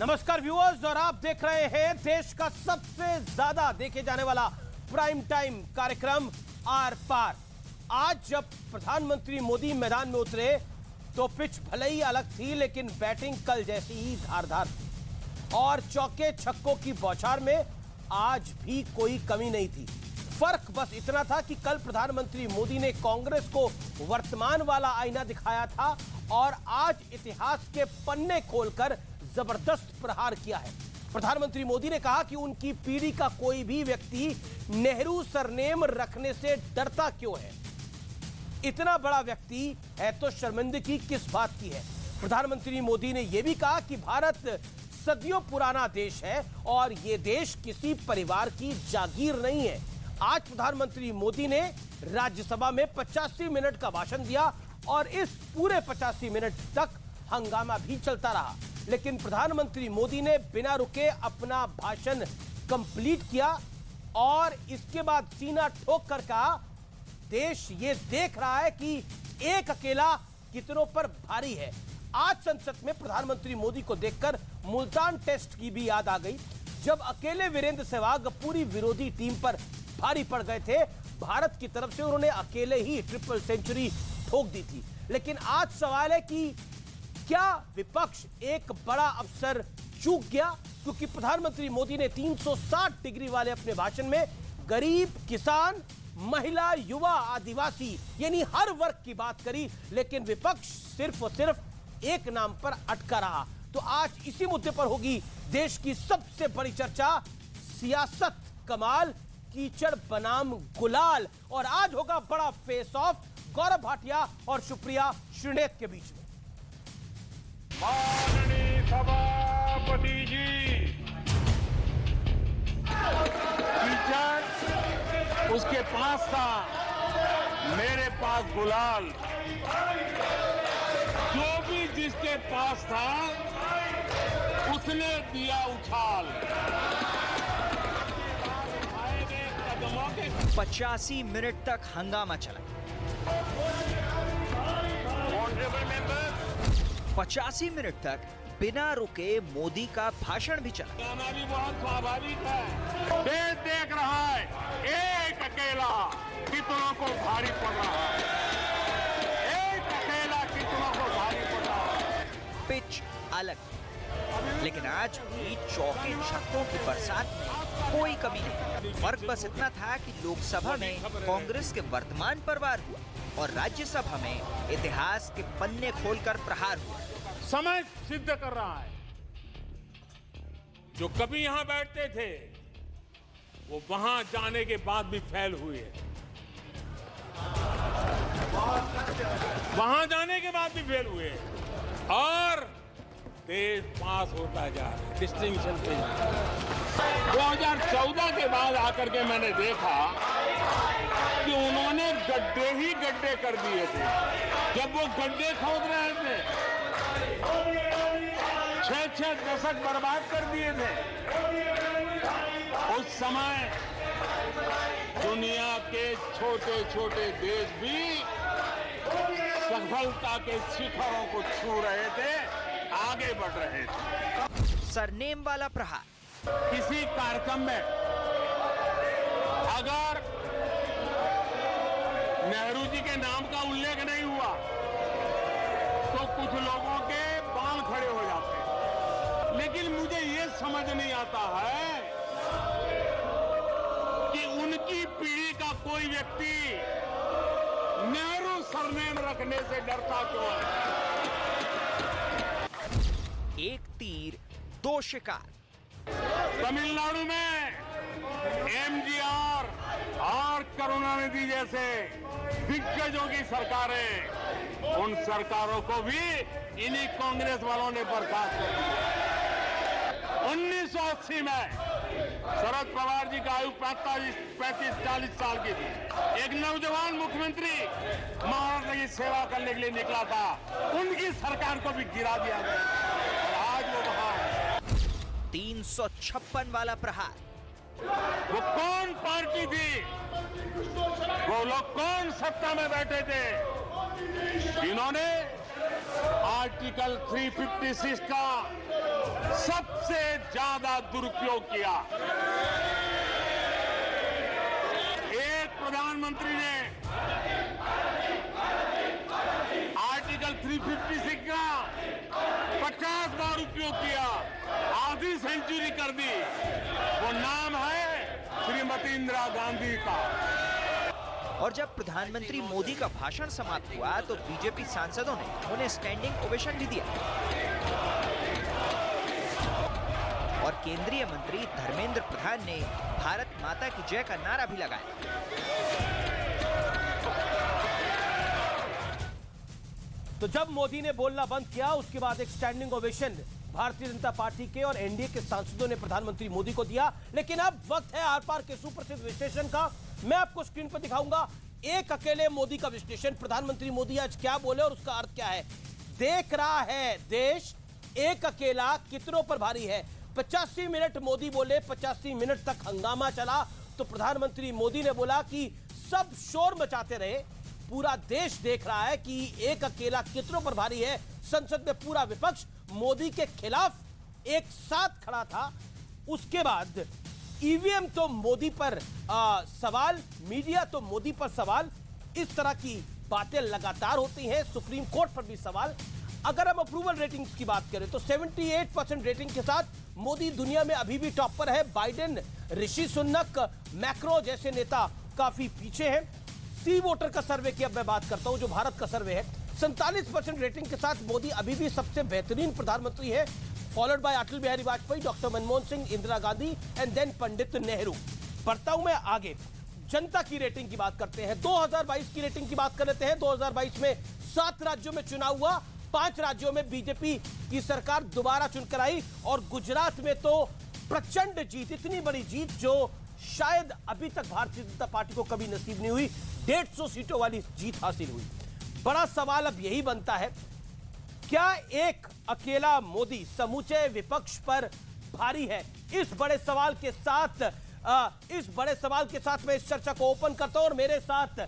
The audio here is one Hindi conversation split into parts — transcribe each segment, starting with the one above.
नमस्कार व्यूअर्स, और आप देख रहे हैं देश का सबसे ज्यादा देखे जाने वाला प्राइम टाइम कार्यक्रम आर पार। आज जब प्रधानमंत्री मोदी मैदान में उतरे तो पिच भले ही अलग थी, लेकिन बैटिंग कल जैसी ही धारदार थी और चौके छक्कों की बौछार में आज भी कोई कमी नहीं थी। फर्क बस इतना था कि कल प्रधानमंत्री मोदी ने कांग्रेस को वर्तमान वाला आईना दिखाया था और आज इतिहास के पन्ने खोलकर जबरदस्त प्रहार किया है। प्रधानमंत्री मोदी ने कहा कि उनकी पीढ़ी का कोई भी व्यक्ति नेहरू सरनेम रखने से डरता क्यों है। इतना बड़ा व्यक्ति है तो शर्मिंदगी किस बात की है। प्रधानमंत्री मोदी ने यह भी कहा कि भारत सदियों पुराना देश है और यह देश किसी परिवार की जागीर नहीं है। आज प्रधानमंत्री मोदी ने राज्यसभा में 85 मिनट का भाषण दिया और इस पूरे 85 मिनट तक हंगामा भी चलता रहा, लेकिन प्रधानमंत्री मोदी ने बिना रुके अपना भाषण कंप्लीट किया और इसके बाद सीना ठोक कर कहा, देश ये देख रहा है कि एक अकेला कितनों पर भारी है। आज संसद में प्रधानमंत्री मोदी को देखकर मुल्तान टेस्ट की भी याद आ गई, जब अकेले वीरेंद्र सहवाग पूरी विरोधी टीम पर भारी पड़ गए थे। भारत की तरफ से उन्होंने अकेले ही ट्रिपल सेंचुरी ठोक दी थी। लेकिन आज सवाल है कि क्या विपक्ष एक बड़ा अवसर चूक गया, क्योंकि प्रधानमंत्री मोदी ने 360 डिग्री वाले अपने भाषण में गरीब, किसान, महिला, युवा, आदिवासी यानी हर वर्ग की बात करी, लेकिन विपक्ष सिर्फ और सिर्फ एक नाम पर अटका रहा। तो आज इसी मुद्दे पर होगी देश की सबसे बड़ी चर्चा, सियासत कमाल कीचड़ बनाम गुलाल। और आज होगा बड़ा फेस ऑफ गौरव भाटिया और सुप्रिया श्रीनेत के बीच में। माननीय सभापति जी, कीचड़ उसके पास था, मेरे पास गुलाल। जो भी जिसके पास था उसने दिया उछाल। 85 मिनट तक हंगामा चला। 85 मिनट तक बिना रुके मोदी का भाषण भी चला। गाना भी बहुत स्वाभाविक है। देश देख रहा है, एक अकेला कितनों को भारी पड़ रहा है। एक अकेला कितनों को भारी पड़ रहा है। पिच अलग, लेकिन आज भी चौके छक्कों की बरसात में कोई कमी नहीं। फर्क बस इतना था कि लोकसभा में कांग्रेस के वर्तमान पर वार हुआ और राज्यसभा में इतिहास के पन्ने खोलकर प्रहार हुआ। समय सिद्ध कर रहा है, जो कभी यहां बैठते थे वो वहां जाने के बाद भी फेल हुए। वहां जाने के बाद भी फेल हुए और देश पास होता जा रहा है, डिस्टिंक्शन पे। 2014 के बाद आकर के मैंने देखा कि उन्होंने गड्ढे ही गड्ढे कर दिए थे। जब वो गड्ढे खोद रहे थे, 6 दशक बर्बाद कर दिए थे। उस समय दुनिया के छोटे छोटे देश भी सफलता के शिखरों को छू रहे थे, आगे बढ़ रहे थे। सरनेम वाला प्रहार। किसी कार्यक्रम में अगर नेहरू जी के नाम का उल्लेख नहीं हुआ तो कुछ लोगों के बाल खड़े हो जाते हैं। लेकिन मुझे ये समझ नहीं आता है कि उनकी पीढ़ी का कोई व्यक्ति नेहरू सरनेम रखने से डरता क्यों है। एक तीर दो शिकार। तमिलनाडु में एमजीआर और करुणानिधि जैसे दिग्गजों की सरकारें, उन सरकारों को भी इन्हीं कांग्रेस वालों ने बर्खास्त कर दिया। 1980 में शरद पवार जी का आयु 35-40 साल की थी। एक नौजवान मुख्यमंत्री महाराष्ट्र की सेवा करने के लिए निकला था, उनकी सरकार को भी गिरा दिया गया और आज वो वहां है। 356 वाला प्रहार। वो कौन पार्टी थी, वो लोग कौन सत्ता में बैठे थे, जिन्होंने आर्टिकल 356 का सबसे ज्यादा दुरुपयोग किया। एक प्रधानमंत्री ने आर्टिकल 356 का 50 बार उपयोग किया, आधी सेंचुरी कर दी। वो नाम है श्रीमती इंदिरा गांधी का। और जब प्रधानमंत्री मोदी का भाषण समाप्त हुआ तो बीजेपी सांसदों ने उन्हें स्टैंडिंग ओवेशन भी दिया और केंद्रीय मंत्री धर्मेंद्र प्रधान ने भारत माता की जय का नारा भी लगाया। तो जब मोदी ने बोलना बंद किया उसके बाद एक standing ovation Bharatiya Janata party के और एनडीए के सांसदों ने प्रधानमंत्री मोदी को दिया। लेकिन अब वक्त है आर पार के सुप्रसिद्ध विश्लेषण का। मैं आपको स्क्रीन पर दिखाऊंगा एक अकेले मोदी का विश्लेषण। प्रधानमंत्री मोदी आज क्या बोले और उसका अर्थ क्या है। देख रहा है देश, एक अकेला कितनों पर भारी है। 85 मिनट मोदी बोले, 85 मिनट तक हंगामा चला। तो प्रधानमंत्री मोदी ने बोला कि सब शोर मचाते रहे, पूरा देश देख रहा है कि एक अकेला कितनों पर भारी है। संसद में पूरा विपक्ष मोदी के खिलाफ एक साथ खड़ा था। उसके बाद ईवीएम तो मोदी पर सवाल, मीडिया तो मोदी पर सवाल, इस तरह की बातें लगातार होती हैं। सुप्रीम कोर्ट पर भी सवाल। अगर हम अप्रूवल रेटिंग्स की बात करें तो 78% रेटिंग के साथ मोदी दुनिया में अभी भी टॉप पर है। बाइडेन, ऋषि सुनक, मैक्रो जैसे नेता काफी पीछे हैं। सी वोटर का सर्वे की अब मैं बात करता हूं जो भारत का सर्वे है। 47% रेटिंग के साथ मोदी अभी भी सबसे बेहतरीन प्रधानमंत्री है, followed by Atal Bihari Vajpayee, doctor Manmohan Singh, Indira Gandhi and then Pandit Nehru. बढ़ता हूं मैं आगे, जनता की रेटिंग की बात करते हैं। 2022 की रेटिंग की बात कर लेते हैं। 2022 में 7 राज्यों में चुनाव हुआ, 5 राज्यों में बीजेपी की सरकार दोबारा चुनकर आई और गुजरात में तो प्रचंड जीत, इतनी बड़ी जीत जो शायद अभी तक भारतीय जनता पार्टी को कभी नसीब नहीं हुई। 150 सीटों वाली जीत हासिल हुई। बड़ा सवाल अब यही बनता है, क्या एक अकेला मोदी समूचे विपक्ष पर भारी है? इस बड़े सवाल के साथ मैं इस चर्चा को ओपन करता हूं और मेरे साथ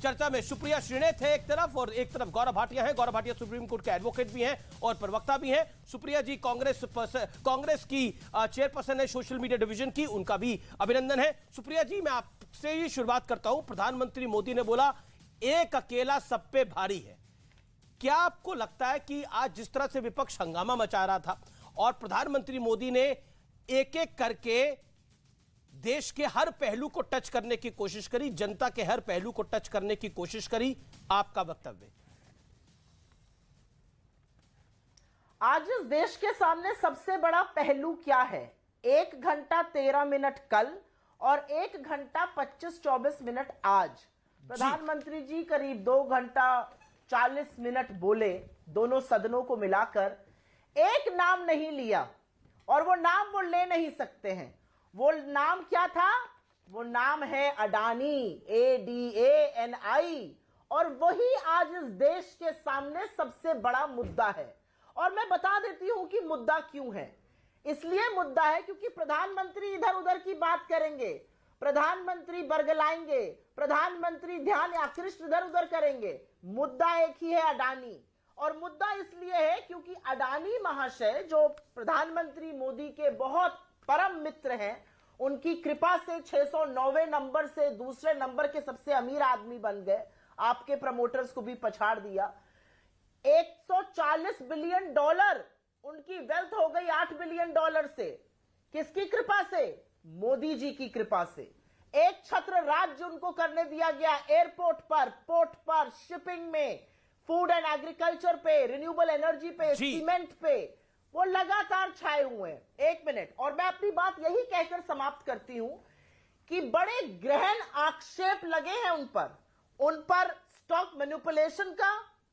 चर्चा में सुप्रिया श्रीनेत है एक तरफ और एक तरफ गौरव भाटिया है। गौरव भाटिया सुप्रीम कोर्ट के एडवोकेट भी हैं और प्रवक्ता भी हैं। सुप्रिया जी कांग्रेस की चेयरपर्सन है सोशल मीडिया डिवीजन की, उनका भी अभिनंदन है। सुप्रिया जी, मैं आपसे ही शुरुआत करता हूं। प्रधानमंत्री मोदी ने बोला एक अकेला सब पे भारी है। क्या आपको लगता है कि आज जिस तरह से विपक्ष हंगामा मचा रहा था और प्रधानमंत्री मोदी ने एक एक करके देश के हर पहलू को टच करने की कोशिश करी, जनता के हर पहलू को टच करने की कोशिश करी, आपका वक्तव्य? आज इस देश के सामने सबसे बड़ा पहलू क्या है? 1 घंटा 13 मिनट कल और 1 घंटा 25-24 मिनट आज। प्रधानमंत्री जी करीब 2 घंटा 40 मिनट बोले, दोनों सदनों को मिलाकर। एक नाम नहीं लिया और वो नाम वो ले नहीं सकते हैं। वो नाम क्या था? वो नाम है अडानी, ADANI। और वही आज इस देश के सामने सबसे बड़ा मुद्दा है। और मैं बता देती हूं कि मुद्दा क्यों है। इसलिए मुद्दा है क्योंकि प्रधानमंत्री इधर उधर की बात करेंगे, प्रधानमंत्री बरगलाएंगे, प्रधानमंत्री ध्यान आकृष्ट इधर उधर करेंगे। मुद्दा एक ही है, अडानी। और मुद्दा इसलिए है क्योंकि अडानी महाशय जो प्रधानमंत्री मोदी के बहुत परम मित्र हैं, उनकी कृपा से 609वें नंबर से दूसरे नंबर के सबसे अमीर आदमी बन गए। आपके प्रमोटर्स को भी पछाड़ दिया। 140 बिलियन डॉलर उनकी वेल्थ हो गई 8 बिलियन डॉलर से। किसकी कृपा से? मोदी जी की कृपा से। एक छत्र राज्य उनको करने दिया गया, एयरपोर्ट पर, पोर्ट पर, शिपिंग में, फूड एंड एग्रीकल्चर पे, रिन्यूएबल एनर्जी पे, सीमेंट पे, वो लगातार छाए हुए हैं। 1 मिनट, और मैं अपनी बात यही कहकर समाप्त करती हूं कि बड़े गहन आक्षेप लगे हैं उन पर स्टॉक मैनिपुलेशन का,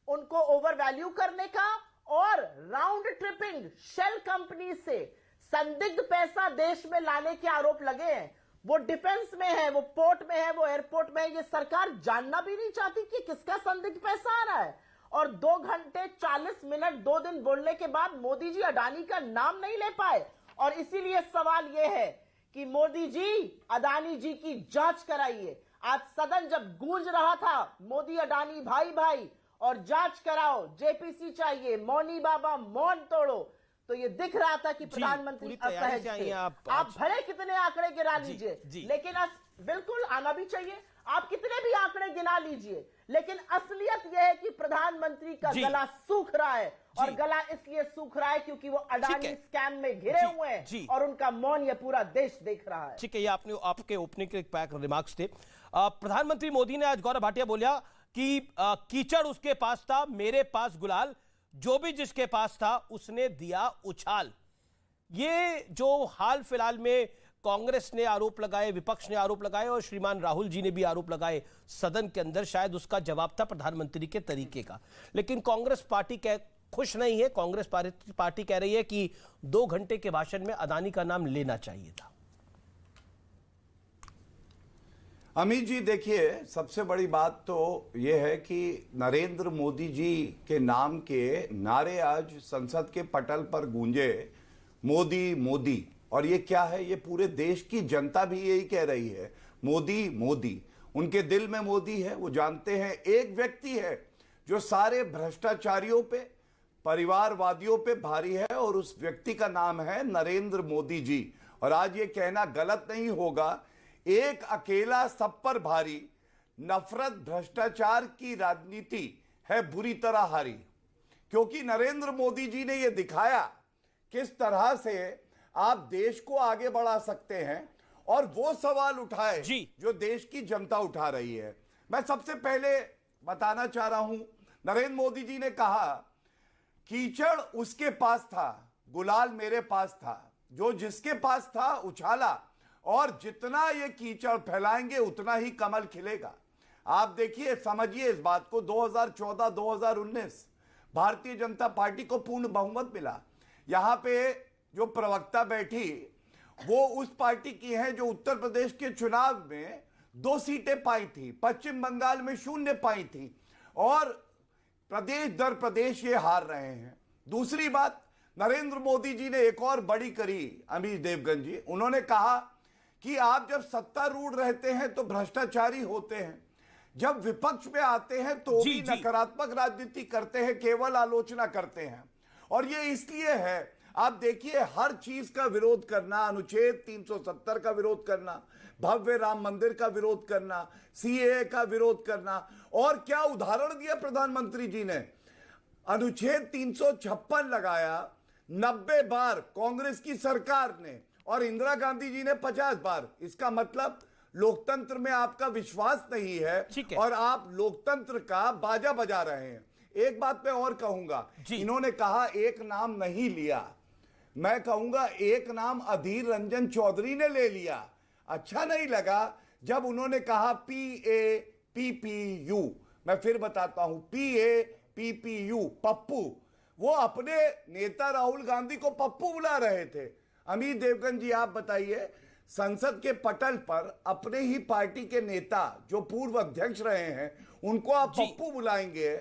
उनको ओवर वैल्यू करने का और राउंड ट्रिपिंग, शेल कंपनी से संदिग्ध पैसा देश में लाने के आरोप लगे हैं। वो डिफेंस में है, वो पोर्ट में है, वो एयरपोर्ट में है। ये सरकार जानना भी नहीं चाहती कि किसका संदिग्ध पैसा आ रहा है। और 2 घंटे 40 मिनट 2 दिन बोलने के बाद मोदी जी अडानी का नाम नहीं ले पाए। और इसीलिए सवाल यह है कि मोदी जी अडानी जी की जांच कराइए। आज सदन जब गूंज रहा था मोदी अडानी भाई भाई और जांच कराओ, जेपीसी चाहिए, मौनी बाबा मौन तोड़ो, तो ये दिख रहा था कि प्रधानमंत्री पूरी तैयारी असहज से आई थे। हैं आप आज। भले कितने आंकड़े गिना जी, लीजिए, जी। लेकिन बिल्कुल आना भी चाहिए। आप कितने भी आंकड़े गिना लीजिए, लेकिन असलियत यह है कि प्रधानमंत्री का जी। गला सूख रहा है, और जी। गला इसलिए सूख रहा है क्योंकि वो ठीक अडानी है। स्कैम में घिरे जी, हुए जी। हैं, और उनका मौन ये पूरा देश देख रहा है। ठीक है, ये आपके ओपनिंग के पैक रिमार्क्स थे। प्रधानमंत्री मोदी ने आज गौरव भाटिया बोलिया कि कीचड़ उसके पास था, मेरे पास गुलाल, जो भी जिसके पास था उसने दिया उछाल। ये जो हाल फिलहाल में कांग्रेस ने आरोप लगाए, विपक्ष ने आरोप लगाए और श्रीमान राहुल जी ने भी आरोप लगाए सदन के अंदर, शायद उसका जवाब था प्रधानमंत्री के तरीके का। लेकिन कांग्रेस पार्टी खुश नहीं है। कांग्रेस पार्टी कह रही है कि 2 घंटे के भाषण में अदानी का नाम लेना चाहिए था। अमित जी, देखिए, सबसे बड़ी बात तो यह है कि नरेंद्र मोदी जी के नाम के नारे आज संसद के पटल पर गूंजे, मोदी मोदी। और ये क्या है, ये पूरे देश की जनता भी यही कह रही है, मोदी मोदी। उनके दिल में मोदी है। वो जानते हैं एक व्यक्ति है जो सारे भ्रष्टाचारियों पे, परिवारवादियों पे भारी है, और उस व्यक्ति का नाम है नरेंद्र मोदी जी। और आज ये कहना गलत नहीं होगा, एक अकेला सब पर भारी, नफरत भ्रष्टाचार की राजनीति है बुरी तरह हारी। क्योंकि नरेंद्र मोदी जी ने यह दिखाया किस तरह से आप देश को आगे बढ़ा सकते हैं, और वो सवाल उठाए जो देश की जनता उठा रही है। मैं सबसे पहले बताना चाह रहा हूं, नरेंद्र मोदी जी ने कहा कीचड़ उसके पास था, गुलाल मेरे पास था, जो जिसके पास था उछाला, और जितना ये कीचड़ फैलाएंगे उतना ही कमल खिलेगा। आप देखिए, समझिए इस बात को, 2014-2019 भारतीय जनता पार्टी को पूर्ण बहुमत मिला। यहां पे जो प्रवक्ता बैठी वो उस पार्टी की है जो उत्तर प्रदेश के चुनाव में 2 सीटें पाई थी, पश्चिम बंगाल में 0 पाई थी, और प्रदेश दर प्रदेश ये हार रहे हैं। दूसरी बात, नरेंद्र मोदी जी ने एक और बड़ी करी, अमित देवगन जी, उन्होंने कहा कि आप जब सत्तारूढ़ रहते हैं तो भ्रष्टाचारी होते हैं, जब विपक्ष में आते हैं तो भी नकारात्मक राजनीति करते हैं, केवल आलोचना करते हैं। और ये इसलिए है, आप देखिए, हर चीज का विरोध करना, अनुच्छेद 370 का विरोध करना, भव्य राम मंदिर का विरोध करना, सीएए का विरोध करना, और क्या उदाहरण दिया प्रधानमंत्री जी ने, अनुच्छेद 356 लगाया 90 बार कांग्रेस की सरकार ने, और इंदिरा गांधी जी ने 50 बार। इसका मतलब लोकतंत्र में आपका विश्वास नहीं है, और आप लोकतंत्र का बाजा बजा रहे हैं। एक बात मैं और कहूंगा, इन्होंने कहा एक नाम नहीं लिया, मैं कहूंगा एक नाम अधीर रंजन चौधरी ने ले लिया। अच्छा नहीं लगा जब उन्होंने कहा PAPPU। मैं फिर बताता हूं, PAPPU, पप्पू। वो अपने नेता राहुल गांधी को पप्पू बुला रहे थे। अमित देवगन जी, आप बताइए, संसद के पटल पर अपने ही पार्टी के नेता जो पूर्व अध्यक्ष रहे हैं उनको आप पप्पू बुलाएंगे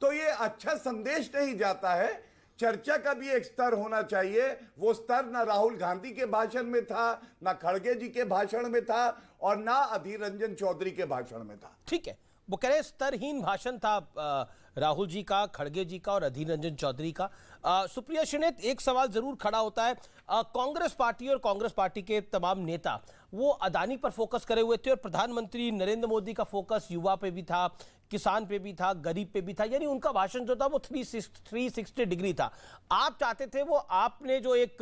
तो ये अच्छा संदेश नहीं जाता है। चर्चा का भी एक स्तर होना चाहिए। वो स्तर ना राहुल गांधी के भाषण में था, ना खड़गे जी के भाषण में था, और ना अधीर रंजन चौधरी के भाषण में था। ठीक है, वो कह रहे स्तरहीन भाषण था राहुल जी का, खड़गे जी का और अधीर रंजन चौधरी का। सुप्रिया श्रीनेत, एक सवाल जरूर खड़ा होता है, कांग्रेस पार्टी और कांग्रेस पार्टी के तमाम नेता वो अदानी पर फोकस करे हुए थे, और प्रधानमंत्री नरेंद्र मोदी का फोकस युवा पे भी था, किसान पे भी था, गरीब पे भी था, यानी उनका भाषण जो था वो 360 डिग्री था। आप चाहते थे वो, आपने जो एक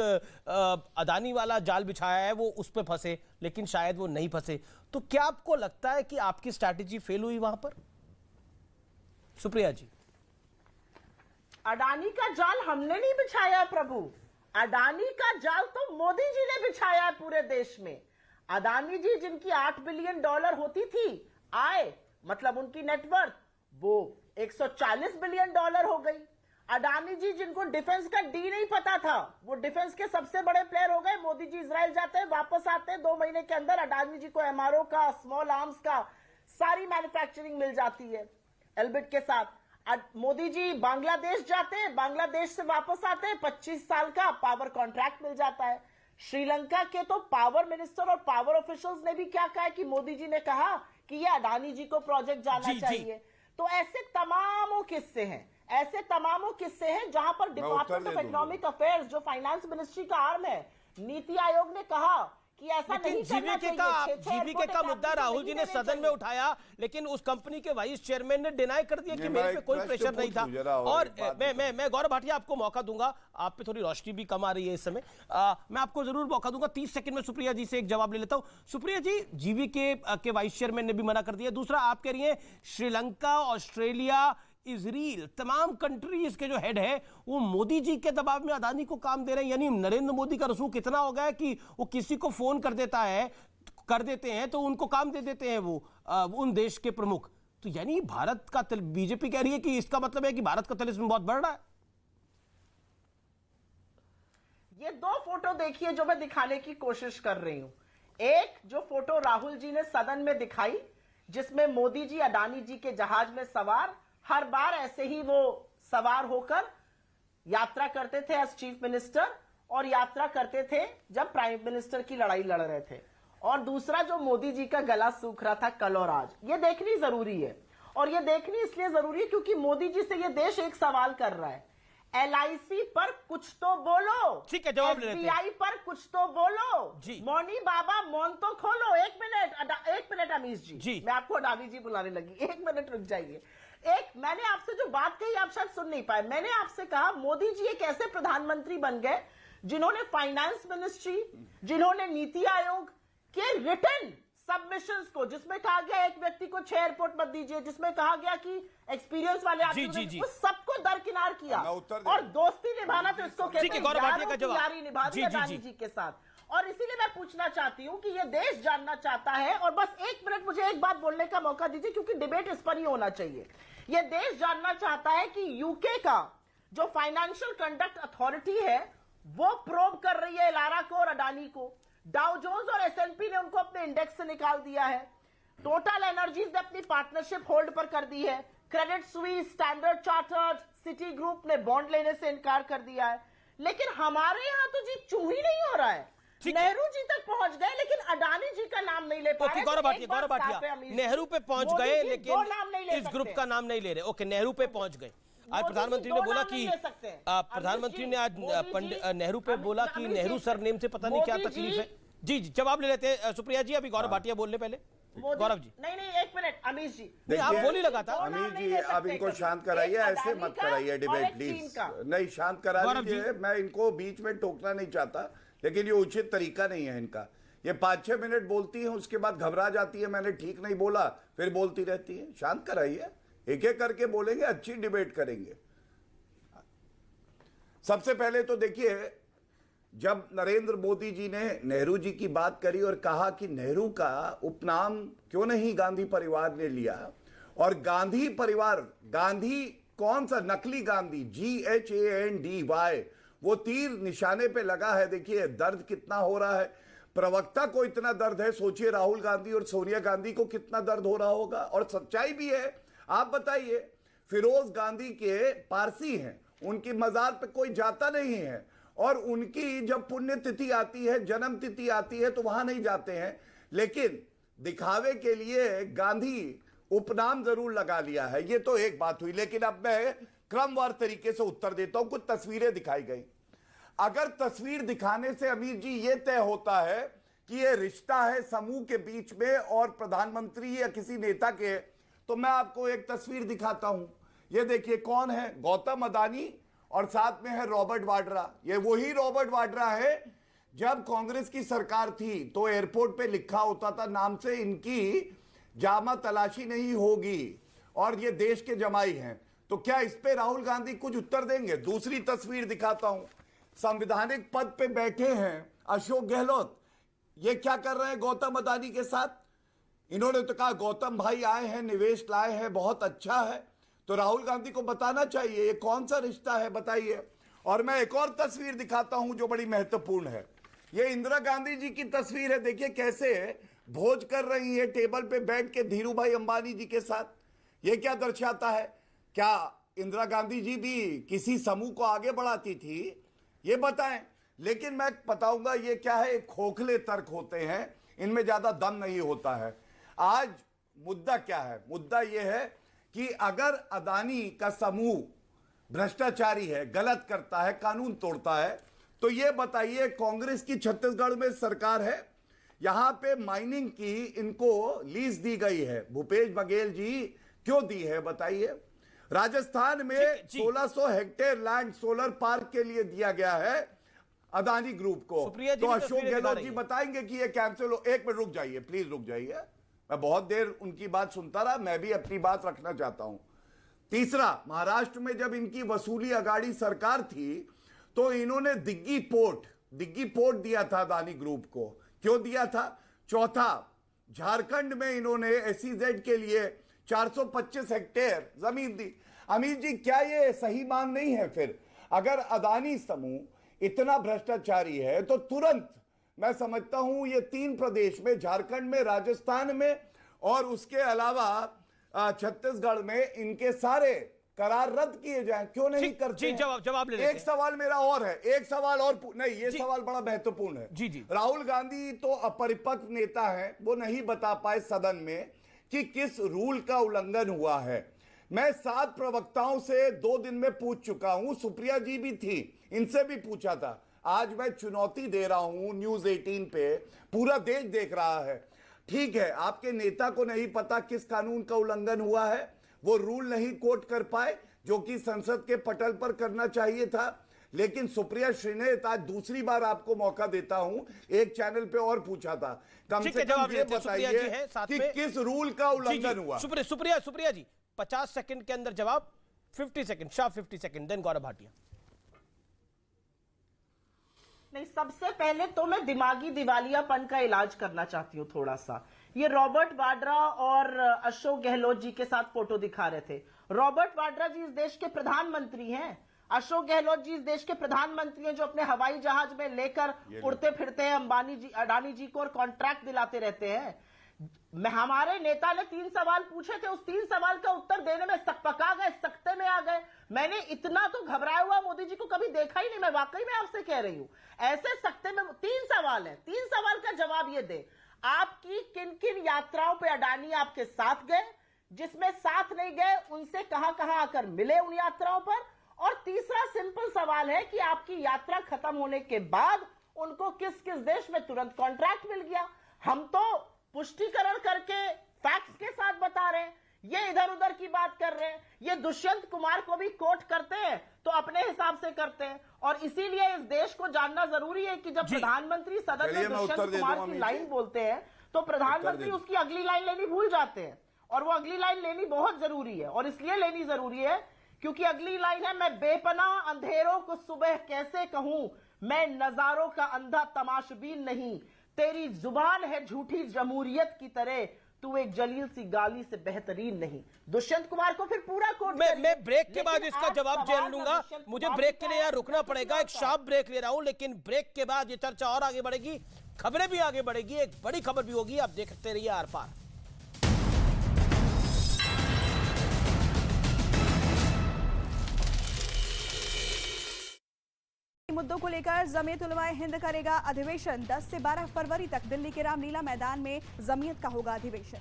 अदानी वाला जाल बिछाया है वो उस पर फंसे, लेकिन शायद वो नहीं फंसे। तो क्या आपको लगता है कि आपकी स्ट्रैटेजी फेल हुई वहां पर? सुप्रिया जी, अडानी का जाल हमने नहीं बिछाया प्रभु, अडानी का जाल तो मोदी जी ने बिछाया है पूरे देश में। अडानी जी जिनकी $8 बिलियन होती थी आय, मतलब उनकी नेटवर्थ, वो 140 बिलियन डॉलर हो गई। अडानी जी जिनको डिफेंस का डी नहीं पता था, वो डिफेंस के सबसे बड़े प्लेयर हो गए। मोदी जी इजराइल जाते हैं, वापस आते हैं, 2 महीने के अंदर अडानी जी को MRO का, स्मॉल आर्म्स का सारी मैन्युफैक्चरिंग मिल जाती है एल्बिट के साथ। मोदी जी बांग्लादेश जाते हैं, बांग्लादेश से वापस आते हैं, 25 साल का पावर कॉन्ट्रैक्ट मिल जाता है। श्रीलंका के तो पावर मिनिस्टर और पावर ऑफिशियल्स ने भी क्या कहा है कि मोदी जी ने कहा कि ये अडानी जी को प्रोजेक्ट जाना चाहिए। तो ऐसे तमामों किस्से हैं, ऐसे तमामों किस्से हैं जहां पर डिपार्टमेंट ऑफ इकोनॉमिक अफेयर्स, जो फाइनेंस मिनिस्ट्री का आर्म है, नीति आयोग ने कहा कि ऐसा नहीं करना चाहिए। जीवीके का मुद्दा राहुल जी ने सदन में उठाया, लेकिन उस कंपनी के वाइस चेयरमैन ने डिनाई कर दिया कि मेरे पे कोई प्रेशर नहीं था। और मैं गौरव भाटिया आपको मौका दूंगा, आप पे थोड़ी रोशनी भी कम आ रही है इस समय, मैं आपको जरूर मौका दूंगा। 30 सेकंड में सुप्रिया जी से एक जवाब ले लेता हूं। सुप्रिया जी, जीवीके के वाइस चेयरमैन ने भी मना कर दिया। दूसरा, आप कह रही हैं श्रीलंका, ऑस्ट्रेलिया, इजराइल, तमाम कंट्रीज के जो हेड है वो मोदी जी के दबाव में अदानी को काम दे रहे हैं। यानी नरेंद्र मोदी का रसूख इतना हो गया है कि वो किसी को फोन कर देते हैं तो उनको काम दे देते हैं वो उन देश के प्रमुख। तो यानी भारत का बीजेपी कह रही है कि इसका मतलब है कि भारत का तिलिस्म बहुत बढ़ रहा है। ये दो फोटो देखिए जो मैं दिखाने की कोशिश कर रही हूं। एक जो फोटो राहुल जी ने सदन में दिखाई, जिसमें मोदी जी अडानी जी के जहाज में सवार, हर बार ऐसे ही वो सवार होकर यात्रा करते थे एज चीफ मिनिस्टर, और यात्रा करते थे जब प्राइम मिनिस्टर की लड़ाई लड़ रहे थे। और दूसरा, जो मोदी जी का गला सूख रहा था कल और आज, ये देखनी जरूरी है। और ये देखनी इसलिए जरूरी है क्योंकि मोदी जी से ये देश एक सवाल कर रहा है, LIC पर कुछ तो बोलो, ठीक है, जवाब ले लेते हैं। SBI पर कुछ तो बोलो जी। मौनी बाबा मौन तो खोलो। एक मिनट अमीश जी, मैं आपको अडानी जी बुलाने लगी, एक मिनट रुक जाइए। मैंने आपसे जो बात कही आप शायद सुन नहीं पाए। मैंने आपसे कहा मोदी जी एक ऐसे प्रधानमंत्री बन गए जिन्होंने फाइनेंस मिनिस्ट्री, जिन्होंने नीति आयोग के रिटन सबमिशंस को, जिसमें कहा गया एक व्यक्ति को 6 एयरपोर्ट मत दीजिए, जिसमें कहा गया कि एक्सपीरियंस वाले आदमी, उस सबको दरकिनार किया। और दोस्ती निभाना तो इसको कहते हैं, यारी निभा दी अडानी जी के साथ। और इसीलिए मैं पूछना चाहती हूं कि ये देश जानना चाहता है, और बस एक मिनट मुझे एक बात बोलने का मौका दीजिए क्योंकि डिबेट इस पर ही होना चाहिए। ये देश जानना चाहता है कि यूके का जो फाइनेंशियल कंडक्ट अथॉरिटी है वो प्रोब कर रही है इलारा को और अडानी को। डाउ जोन्स और S&P ने उनको अपने इंडेक्स से निकाल दिया है। टोटल एनर्जीज ने अपनी पार्टनरशिप होल्ड पर कर दी है। Credit Suisse, standard chartered, city group ने बॉन्ड लेने से इनकार कर दिया है। लेकिन हमारे यहां तो जी चू ही नहीं हो रहा है। नेहरू जी तक पहुंच गए लेकिन अडानी जी का नाम नहीं ले पाए। गौरव भाटिया नेहरू पे पहुंच गए लेकिन इस ग्रुप का नाम नहीं ले रहे। ओके, नेहरू पे पहुंच गए। आज प्रधानमंत्री ने बोला कि प्रधानमंत्री ने आज पंडित नेहरू पे बोला कि नेहरू सरनेम से पता नहीं क्या तकलीफ है। जी जवाब ले लेते हैं सुप्रिया जी, अभी गौरव भाटिया बोलने पहले। गौरव जी नहीं, एक मिनट अमीश जी, नहीं, आप बोली लगा था। अमीश जी अब इनको शांत कराइए, ऐसे मत कराइए डिबेट प्लीज। नहीं, शांत करा दीजिए। मैं इनको बीच में टोकना नहीं चाहता, लेकिन ये उचित तरीका नहीं है इनका। ये 5-6 मिनट बोलती है, उसके बाद घबरा जाती है, मैंने ठीक नहीं बोला, फिर बोलती रहती है। शांत कराइए, एक एक करके बोलेंगे, अच्छी डिबेट करेंगे। सबसे पहले तो देखिए, जब नरेंद्र मोदी जी ने नेहरू जी की बात करी और कहा कि नेहरू का उपनाम क्यों नहीं गांधी परिवार ने लिया, और गांधी परिवार, गांधी कौन सा नकली गांधी, GHANDY, वो तीर निशाने पे लगा है। देखिए दर्द कितना हो रहा है, प्रवक्ता को इतना दर्द है, सोचिए राहुल गांधी और सोनिया गांधी को कितना दर्द हो रहा होगा। और सच्चाई भी है। आप बताइए, फिरोज गांधी के पारसी हैं, उनकी मजार पे कोई जाता नहीं है, और उनकी जब पुण्यतिथि आती है, जन्म तिथि आती है, तो वहां नहीं जाते हैं, लेकिन दिखावे के लिए गांधी उपनाम जरूर लगा लिया है। ये तो एक बात हुई। लेकिन अब मैं क्रमवार तरीके से उत्तर देता हूं। कुछ तस्वीरें दिखाई गई। अगर तस्वीर दिखाने से अमीर जी ये तय होता है कि ये रिश्ता है समूह के बीच में और प्रधानमंत्री या किसी नेता के, तो मैं आपको एक तस्वीर दिखाता हूं। ये देखिए कौन है, गौतम अडानी, और साथ में है रॉबर्ट वाड्रा। ये वही रॉबर्ट वाड्रा है, जब कांग्रेस की सरकार थी तो एयरपोर्ट पे लिखा होता था नाम से, इनकी जामा तलाशी नहीं होगी, और ये देश के जमाई हैं। तो क्या इस पे राहुल गांधी कुछ उत्तर देंगे? दूसरी तस्वीर दिखाता हूं। संवैधानिक पद पे बैठे हैं अशोक गहलोत, ये क्या कर रहे हैं गौतम अडानी के साथ? इन्होंने तो कहा गौतम भाई आए हैं, निवेश लाए हैं, बहुत अच्छा है। तो राहुल गांधी को बताना चाहिए ये कौन सा रिश्ता है, बताइए। और मैं एक और तस्वीर दिखाता हूं जो बड़ी महत्वपूर्ण है। ये इंदिरा गांधी जी की तस्वीर है। देखिए कैसे भोज कर रही है टेबल पे बैठ के धीरू भाई अंबानी जी के साथ। ये क्या दर्शाता है? क्या इंदिरा गांधी जी भी किसी समूह को आगे बढ़ाती थी? ये बताएं। लेकिन मैं बताऊंगा ये क्या है, खोखले तर्क होते हैं, इनमें ज्यादा दम नहीं होता है। आज मुद्दा क्या है? मुद्दा यह है कि अगर अडानी का समूह भ्रष्टाचारी है, गलत करता है, कानून तोड़ता है, तो ये बताइए कांग्रेस की छत्तीसगढ़ में सरकार है, यहां पे माइनिंग की इनको लीज दी गई है, भूपेश बघेल जी क्यों दी है बताइए। राजस्थान में जी। 1600 हेक्टेयर लैंड सोलर पार्क के लिए दिया गया है अदानी ग्रुप को, सुप्रिया जी तो भी अशोक तस्वीरें दिखा गहलोत रही जी है। बताएंगे कि ये कैंसिल हो। एक मिनट रुक जाइए, प्लीज रुक जाइए, मैं बहुत देर उनकी बात सुनता रहा, मैं भी अपनी बात रखना चाहता हूं। तीसरा, महाराष्ट्र में जब इनकी वसूली अगाड़ी सरकार थी तो इन्होंने दिग्गी पोर्ट दिया था अदानी ग्रुप को, क्यों दिया था। चौथा, झारखंड में इन्होंने एसईजेड के लिए 425 हेक्टेयर जमीन दी। अमित जी, क्या ये सही मांग नहीं है फिर? अगर अदानी समूह इतना भ्रष्टाचारी है तो तुरंत, मैं समझता हूं ये 3 प्रदेश में, झारखंड में, राजस्थान में और उसके अलावा छत्तीसगढ़ में इनके सारे करार रद्द किए जाएं, क्यों नहीं करते जी, हैं? जवाब ले लेते एक हैं। सवाल मेरा और है, एक सवाल और नहीं, ये जी। सवाल बड़ा महत्वपूर्ण है। जी। राहुल गांधी तो अपरिपक्व नेता है, वो नहीं बता पाए सदन में कि किस रूल का उल्लंघन हुआ है। मैं 7 प्रवक्ताओं से 2 दिन में पूछ चुका हूं, सुप्रिया जी भी थी, इनसे भी पूछा था। आज मैं चुनौती दे रहा हूं न्यूज 18 पे, पूरा देश देख रहा है। ठीक है, आपके नेता को नहीं पता किस कानून का उल्लंघन हुआ है, वो रूल नहीं कोट कर पाए जो कि संसद के पटल पर करना चाहिए था। लेकिन सुप्रिया श्रीनेत, आज दूसरी बार आपको मौका देता हूं, एक चैनल पे और पूछा था, कम ठीक से है, कम जवाब ये लेते हैं। सुप्रिया जी हैं साथ बताइए में। कि किस रूल का उल्लंघन हुआ। सुप्रिया जी 50 सेकंड के अंदर जवाब, 50 second, sharp 50 second, then Gaurav Bhatia. नहीं, सबसे पहले तो मैं दिमागी दिवालियापन का इलाज करना चाहती हूं थोड़ा सा। ये रॉबर्ट वाड्रा और अशोक गहलोत जी के साथ फोटो दिखा रहे थे। रॉबर्ट वाड्रा जी इस देश के प्रधानमंत्री हैं, अशोक गहलोत जी इस देश के प्रधानमंत्री हैं, जो अपने हवाई जहाज में लेकर उड़ते फिरते हैं अंबानी जी, अडानी जी को, और कॉन्ट्रैक्ट दिलाते रहते हैं। हमारे नेता ने 3 सवाल पूछे थे, उस 3 सवाल का उत्तर देने में सकपका गए, सकते में आ गए। मैंने इतना तो घबराया हुआ मोदी जी को कभी देखा ही नहीं, मैं वाकई में आपसे कह रही हूं। ऐसे सकते में 3 सवाल है, 3 सवाल का जवाब ये दे, आपकी किन किन यात्राओं पे अडानी आपके साथ गए, जिसमें साथ नहीं गए उनसे कहां कहां आकर मिले उन यात्राओं पर, और तीसरा सिंपल सवाल है कि आपकी यात्रा खत्म होने के बाद उनको किस किस देश में तुरंत कॉन्ट्रैक्ट मिल गया। हम तो पुष्टिकरण करके फैक्ट्स के साथ बता रहे हैं, ये इधर उधर की बात कर रहे हैं। ये दुष्यंत कुमार को भी कोट करते हैं तो अपने हिसाब से करते हैं, और इसीलिए इस देश को जानना जरूरी है कि जब प्रधानमंत्री सदन में दुष्यंत कुमार की लाइन बोलते हैं तो प्रधानमंत्री उसकी अगली लाइन लेनी भूल जाते हैं, और वो अगली लाइन लेनी बहुत जरूरी है। और इसलिए लेनी जरूरी है क्योंकि अगली लाइन है, मैं बेपनाह अंधेरों को सुबह कैसे कहूं, मैं नजारों का अंधा तमाशबीन नहीं, तेरी जुबान है झूठी जमहूरियत की तरह, तू एक जलील सी गाली से बेहतरीन नहीं। दुष्यंत कुमार को फिर पूरा कोट मैं ब्रेक के बाद इसका जवाब जान लूंगा, मुझे ब्रेक के लिए यहाँ रुकना पड़ेगा, एक शार्प ब्रेक ले रहा हूं, लेकिन ब्रेक के बाद ये चर्चा और आगे बढ़ेगी, खबरें भी आगे बढ़ेगी, एक बड़ी खबर भी होगी, आप देखते रहिए आर पार। मुद्दों को लेकर जमीयत उलमाए हिंद करेगा अधिवेशन। 10 से 12 फरवरी तक दिल्ली के रामलीला मैदान में जमीयत का होगा अधिवेशन।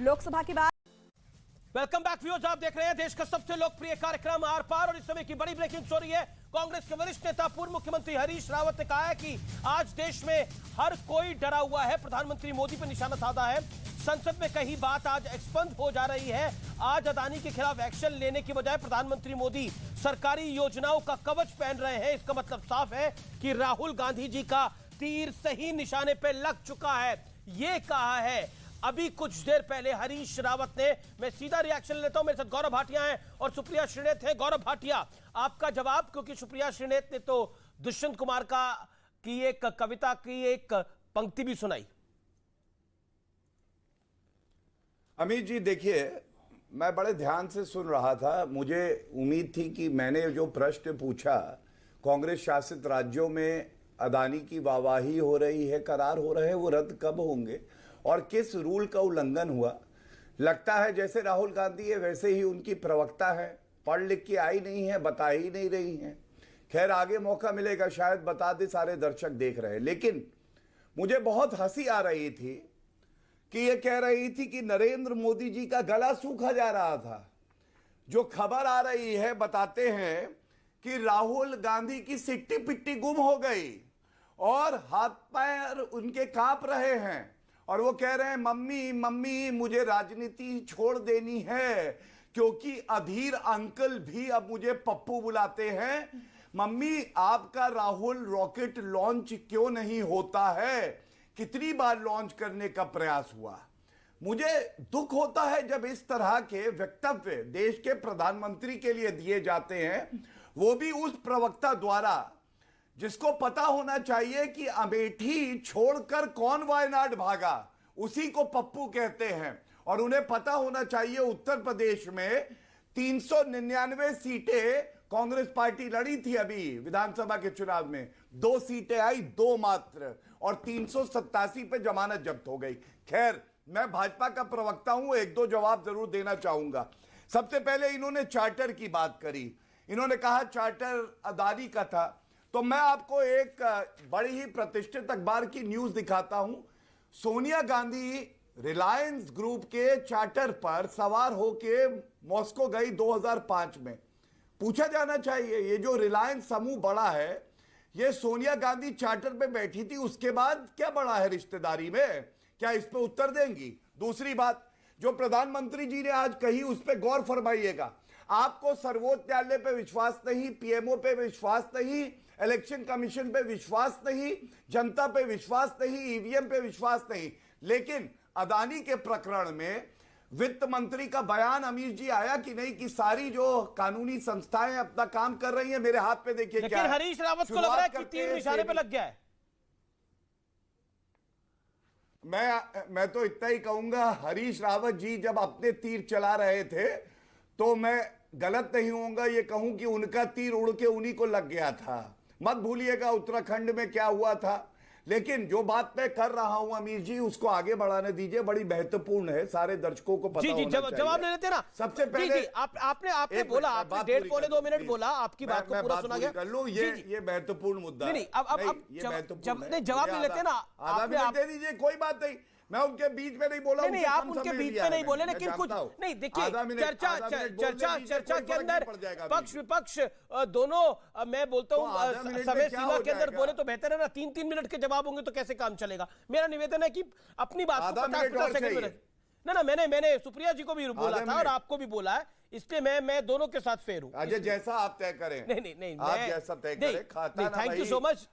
लोकसभा के बाद वेलकम बैक व्यूअर्स, आप देख रहे हैं देश का सबसे लोकप्रिय कार्यक्रम आर पार, और इस समय की बड़ी ब्रेकिंग स्टोरी है। कांग्रेस के वरिष्ठ नेता पूर्व मुख्यमंत्री हरीश रावत ने कहा है कि आज देश में हर कोई डरा हुआ है, प्रधानमंत्री मोदी पर निशाना साधा है। संसद में कही बात आज एक्सपंज हो जा रही है। आज अदानी के खिलाफ एक्शन लेने की बजाय प्रधानमंत्री मोदी सरकारी योजनाओं का कवच पहन रहे हैं। इसका मतलब साफ है कि राहुल गांधी जी का तीर सही निशाने पे लग चुका है। ये कहा है अभी कुछ देर पहले हरीश रावत ने। मैं सीधा रिएक्शन लेता हूं, मेरे साथ गौरव भाटिया हैं और सुप्रिया श्रीनेत है। गौरव भाटिया, आपका जवाब, क्योंकि सुप्रिया श्रीनेत ने तो दुष्यंत कुमार की एक कविता की एक पंक्ति भी सुनाई। अमित जी देखिए, मैं बड़े ध्यान से सुन रहा था, मुझे उम्मीद थी कि मैंने जो प्रश्न पूछा, कांग्रेस शासित राज्यों में अदानी की वाहवाही हो रही है, करार हो रहे हैं, वो रद्द कब होंगे और किस रूल का उल्लंघन हुआ। लगता है जैसे राहुल गांधी है वैसे ही उनकी प्रवक्ता है, पढ़ लिख के आई नहीं है, बता ही नहीं रही हैं। खैर आगे मौका मिलेगा, शायद बता दे, सारे दर्शक देख रहे हैं। लेकिन मुझे बहुत हंसी आ रही थी कि ये कह रही थी कि नरेंद्र मोदी जी का गला सूखा जा रहा था। जो खबर आ रही है बताते हैं कि राहुल गांधी की सिट्टी पिट्टी गुम हो गई और हाथ पैर उनके कांप रहे हैं और वो कह रहे हैं मम्मी मम्मी मुझे राजनीति छोड़ देनी है क्योंकि अधीर अंकल भी अब मुझे पप्पू बुलाते हैं। मम्मी आपका राहुल रॉकेट लॉन्च क्यों नहीं होता है? कितनी बार लॉन्च करने का प्रयास हुआ? मुझे दुख होता है जब इस तरह के वक्तव्य देश के प्रधानमंत्री के लिए दिए जाते हैं, वो भी उस प्रवक्ता द्वारा जिसको पता होना चाहिए कि अमेठी छोड़कर कौन वायनाड भागा, उसी को पप्पू कहते हैं। और उन्हें पता होना चाहिए उत्तर प्रदेश में 399 सीटें कांग्रेस पार्टी लड़ी थी अभी विधानसभा के चुनाव में, 2 सीटें आई, 2 मात्र, और 387 पे जमानत जब्त हो गई। खैर, मैं भाजपा का प्रवक्ता हूं, 1-2 जवाब जरूर देना चाहूंगा। सबसे पहले इन्होंने चार्टर की बात करी, इन्होंने कहा चार्टर अदानी का था, तो मैं आपको एक बड़ी ही प्रतिष्ठित अखबार की न्यूज दिखाता हूं। सोनिया गांधी रिलायंस ग्रुप के चार्टर पर सवार होके मॉस्को गई 2005 में। पूछा जाना चाहिए ये जो रिलायंस समूह बड़ा है, ये सोनिया गांधी चार्टर पे बैठी थी, उसके बाद क्या बड़ा है रिश्तेदारी में? क्या इस पे उत्तर देंगी? दूसरी बात जो प्रधानमंत्री जी ने आज कही उस पर गौर फरमाइएगा। आपको सर्वोच्च न्यायालय पे विश्वास नहीं, पीएमओ पे विश्वास नहीं, इलेक्शन कमीशन पे विश्वास नहीं, जनता पे विश्वास नहीं, ईवीएम पे विश्वास नहीं, लेकिन अदानी के प्रकरण में वित्त मंत्री का बयान अमीर जी आया कि नहीं कि सारी जो कानूनी संस्थाएं अपना काम कर रही हैं। मेरे हाथ पे देखिए, लेकिन हरीश रावत को लग रहा है कि तीर निशाने पे लग गया है। मैं तो इतना ही कहूंगा, हरीश रावत जी जब अपने तीर चला रहे थे तो मैं गलत नहीं होऊंगा ये कहूं कि उनका तीर उड़ के उन्हीं को लग गया था। मत भूलिएगा उत्तराखंड में क्या हुआ था। लेकिन जो बात मैं कर रहा हूं अमीर जी, उसको आगे बढ़ाने दीजिए, बड़ी महत्वपूर्ण है, सारे दर्शकों को पता होना चाहिए। जवाब ले लेते ना। सबसे पहले आपने बोला, आपने 1.5-2 मिनट बोला, आपकी बात को पूरा सुना गया। कर लूं, ये महत्वपूर्ण मुद्दा है। नहीं, अब जवाब ले लेते ना। आधा मिनट दे दीजिए, कोई बात नहीं, मैं उनके बीच में नहीं बोला। नहीं, आप उनके बीच में नहीं बोले, लेकिन कुछ नहीं। देखिए, चर्चा के अंदर पक्ष विपक्ष दोनों, मैं बोलता हूं समय सीमा के अंदर बोले तो बेहतर है ना। 3-3 मिनट के जवाब होंगे तो कैसे काम चलेगा? मेरा निवेदन है कि अपनी बात को 50-50 सेकंड में ना मैंने सुप्रिया जी को भी बोला था और आपको भी बोला है, इसलिए मैं दोनों के साथ फेर हूं। अजय जैसा आप तय करें। नहीं, आप जैसा तय करें, खाता ना। Thank you so much.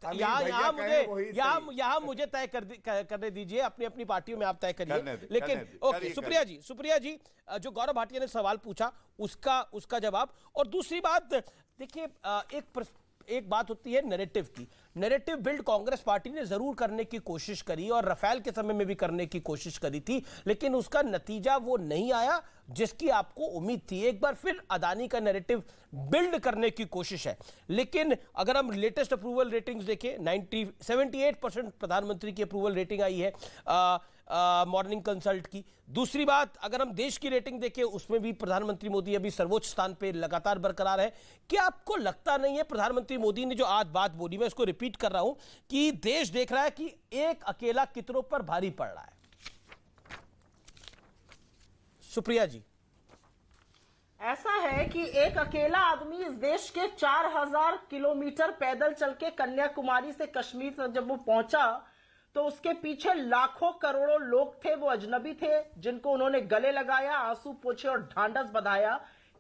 यहाँ मुझे तय करने दीजिए, अपनी पार्टियों में आप तय करिए। लेकिन ओके, सुप्रिया जी जो गौरव भाटिया ने सवाल पूछा उसका जवाब। और दूसरी बात देखिए, एक बात होती है नैरेटिव की। नैरेटिव बिल्ड कांग्रेस पार्टी ने जरूर करने की कोशिश करी और रफेल के समय में भी करने की कोशिश करी थी, लेकिन उसका नतीजा वो नहीं आया जिसकी आपको उम्मीद थी। एक बार फिर अदानी का नैरेटिव बिल्ड करने की कोशिश है। लेकिन अगर हम लेटेस्ट अप्रूवल रेटिंग्स देखें, 78% प्रधानमंत्री की अप्रूवल रेटिंग आई है मॉर्निंग कंसल्ट की। दूसरी बात, अगर हम देश की रेटिंग देखें उसमें भी प्रधानमंत्री मोदी अभी सर्वोच्च स्थान पे लगातार बरकरार है। क्या आपको लगता नहीं है प्रधानमंत्री मोदी ने जो आज बात बोली, मैं इसको रिपीट कर रहा हूं, कि देश देख रहा है कि एक अकेला कितनों पर भारी पड़ रहा है? सुप्रिया जी, ऐसा है कि एक अकेला आदमी इस देश के 4000 किलोमीटर पैदल चल के कन्याकुमारी से कश्मीर तक जब वो पहुंचा तो उसके पीछे लाखों करोड़ों लोग थे। वो अजनबी थे जिनको उन्होंने गले लगाया, आंसू पोंछे और ढांढस बंधाया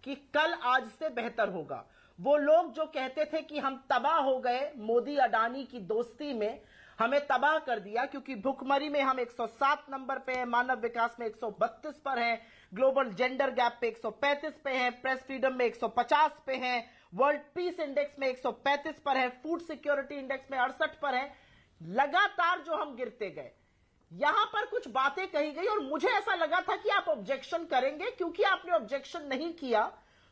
कि कल आज से बेहतर होगा। वो लोग जो कहते थे कि हम तबाह हो गए मोदी अडानी की दोस्ती में, हमें तबाह कर दिया, क्योंकि भुखमरी में हम 107 नंबर पे हैं, मानव विकास में 132 पर हैं, ग्लोबल जेंडर गैप पे 135 पे हैं, प्रेस फ्रीडम में 150 पे हैं, वर्ल्ड पीस इंडेक्स में 135 पर है, फूड सिक्योरिटी इंडेक्स में 68 पर है। लगातार जो हम गिरते गए, यहां पर कुछ बातें कही गई और मुझे ऐसा लगा था कि आप ऑब्जेक्शन करेंगे। क्योंकि आपने ऑब्जेक्शन नहीं किया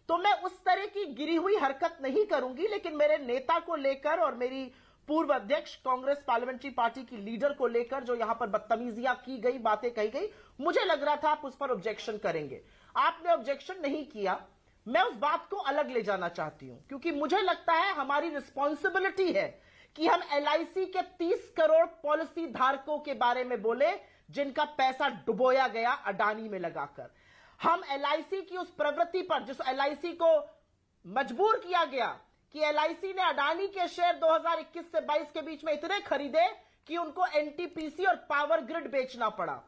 तो मैं उस तरह की गिरी हुई हरकत नहीं करूंगी, लेकिन मेरे नेता को लेकर और मेरी पूर्व अध्यक्ष कांग्रेस पार्लियामेंट्री पार्टी की लीडर को लेकर जो यहां पर बदतमीजियां की गई, बातें कही गई, मुझे लग रहा था आप उस पर ऑब्जेक्शन करेंगे। आपने ऑब्जेक्शन नहीं किया। मैं उस बात को अलग ले जाना चाहती हूं, क्योंकि मुझे लगता है हमारी रिस्पॉन्सिबिलिटी है कि हम एलआईसी के 30 करोड़ पॉलिसी धारकों के बारे में बोले जिनका पैसा डुबोया गया अडानी में लगाकर। हम एलआईसी की उस प्रवृत्ति पर, जिस एलआईसी को मजबूर किया गया कि एलआईसी ने अडानी के शेयर 2021 से 22 के बीच में इतने खरीदे कि उनको एनटीपीसी और पावर ग्रिड बेचना पड़ा।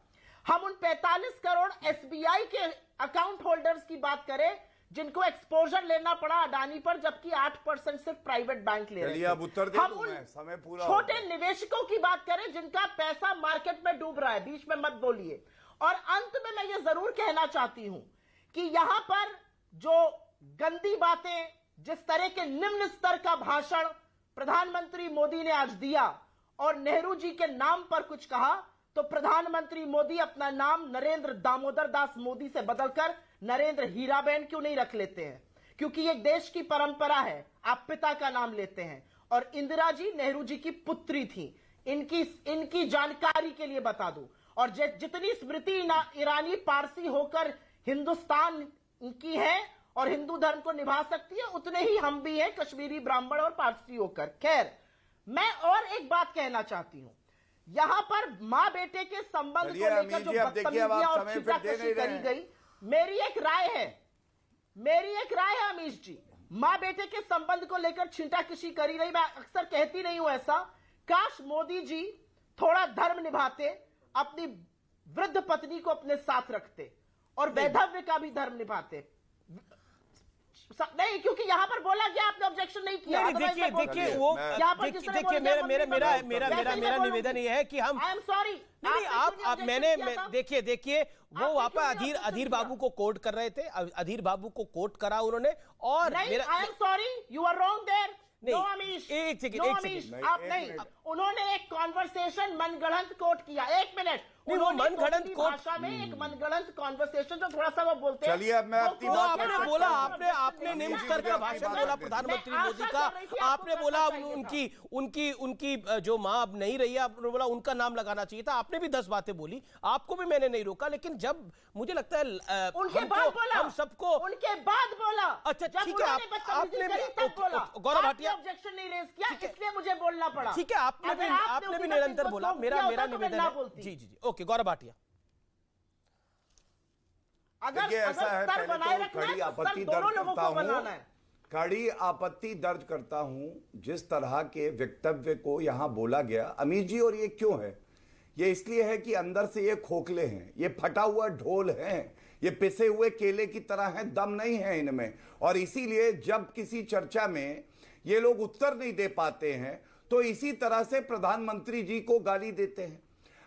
हम उन 45 करोड़ एसबीआई के अकाउंट होल्डर्स की बात करें जिनको एक्सपोजर लेना पड़ा अडानी पर, जबकि 8% सिर्फ प्राइवेट बैंक ले रहे अब उत्तर दे हम दूं उन मैं, समय पूरा छोटे निवेशकों की बात करें जिनका पैसा मार्केट में डूब रहा है, बीच में मत बोलिए। और अंत में मैं ये जरूर कहना चाहती हूं कि यहां पर जो गंदी बातें, जिस तरह के निम्न स्तर का भाषण प्रधानमंत्री मोदी ने आज दिया और नेहरू जी के नाम पर कुछ कहा, तो प्रधानमंत्री मोदी अपना नाम नरेंद्र दामोदर दास मोदी से बदलकर नरेंद्र हीराबेन क्यों नहीं रख लेते हैं? क्योंकि ये देश की परंपरा है, आप पिता का नाम लेते हैं। और इंदिरा जी नेहरू जी की पुत्री थी। इनकी जानकारी के लिए बता दूं, और जितनी स्मृति ईरानी पारसी होकर हिंदुस्तान की है और हिंदू धर्म को निभा सकती है, उतने ही हम भी हैं कश्मीरी ब्राह्मण और पारसी होकर। खैर, मैं और एक बात कहना चाहती हूं, यहां पर मां बेटे के संबंध को लेकर जो बदतमीजियां और छींटाकशी करी गई, मेरी एक राय है अमीश जी, मां बेटे के संबंध को लेकर छींटाकशी करी गई। मैं अक्सर कहती नहीं हूं ऐसा, काश मोदी जी थोड़ा धर्म निभाते, अपनी वृद्ध पत्नी को अपने साथ रखते और वैधव्य का भी धर्म निभाते। नहीं, क्योंकि यहां पर बोला गया, आपने ऑब्जेक्शन नहीं किया। देखिए मेरा निवेदन ये है कि हम, आई एम सॉरी, नहीं आप देखिए वो वहां पर अधीर बाबू को कोट कर रहे थे, अधीर बाबू को कोट करा उन्होंने, और I am sorry, you are wrong there. एक सेकंड आप नहीं, उन्होंने एक कॉन्वर्सेशन मनगढ़ंत कोट किया। एक मिनट, उन्होंने मनगढ़ंत भाषा में एक मनगढ़ंत कॉन्वर्सेशन जो थोड़ा सा वो बोलते हैं। चलिए, अब मैं अपनी बात आपने बोला, आपने निम्न स्तर का भाषण बोला प्रधानमंत्री मोदी का, आपने बोला उनकी जो मां अब नहीं रही है, आपने बोला उनका नाम लगाना चाहिए था, आपने भी 10 बातें बोली, आपको भी मैंने नहीं रोका, लेकिन जब मुझे लगता है उनके बाद बोला, हम सबको उनके बाद बोला। अच्छा ठीक है, आपने भी गौरव भाटिया ऑब्जेक्शन नहीं रेज किया, इसलिए मुझे बोलना पड़ा। ठीक है, आपने भी निरंतर बोला, मेरा निवेदन है। जी ओके, गौरव भाटिया, अगर ऐसा है, स्तर बनाए पहले तो रखना कड़ी है, आपत्ति दोनों दर्ज लोगों करता को बनाना है। हूं, कड़ी आपत्ति दर्ज करता हूं जिस तरह के वक्तव्य को यहां बोला गया अमीर जी। और ये क्यों है? ये इसलिए है कि अंदर से ये खोखले हैं, ये फटा हुआ ढोल है, ये पिसे हुए केले की तरह है, दम नहीं है इनमें। और इसीलिए जब किसी चर्चा में ये लोग उत्तर नहीं दे पाते हैं तो इसी तरह से प्रधानमंत्री जी को गाली देते हैं।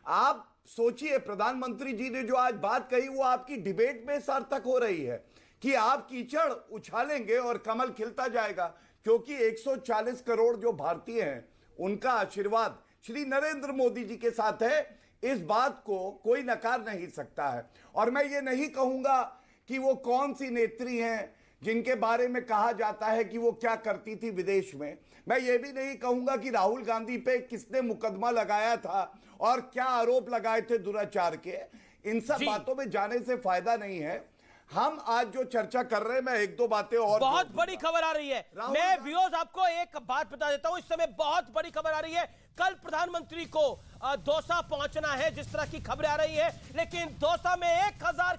आप सोचिए, प्रधानमंत्री जी ने जो आज बात कही वो आपकी डिबेट में सार्थक हो रही है कि आप कीचड़ उछालेंगे और कमल खिलता जाएगा, क्योंकि 140 करोड़ जो भारतीय हैं उनका आशीर्वाद श्री नरेंद्र मोदी जी के साथ है। इस बात को कोई नकार नहीं सकता है। और मैं ये नहीं कहूंगा कि वो कौन सी नेत्री हैं जिनके बारे में कहा जाता है कि वो क्या करती थी विदेश में। मैं ये भी नहीं कहूंगा कि राहुल गांधी पे किसने मुकदमा लगाया था और क्या आरोप लगाए थे दुराचार के। इन सब बातों में जाने से फायदा नहीं है। हम आज जो चर्चा कर रहे हैं, मैं एक दो बातें और, बहुत बड़ी खबर आ रही है। मैं व्यूअर्स आपको एक बात बता देता हूं, इस समय बहुत बड़ी खबर आ रही है। कल प्रधानमंत्री को दौसा पहुंचना है, जिस तरह की खबरें आ रही है, लेकिन दौसा में 1000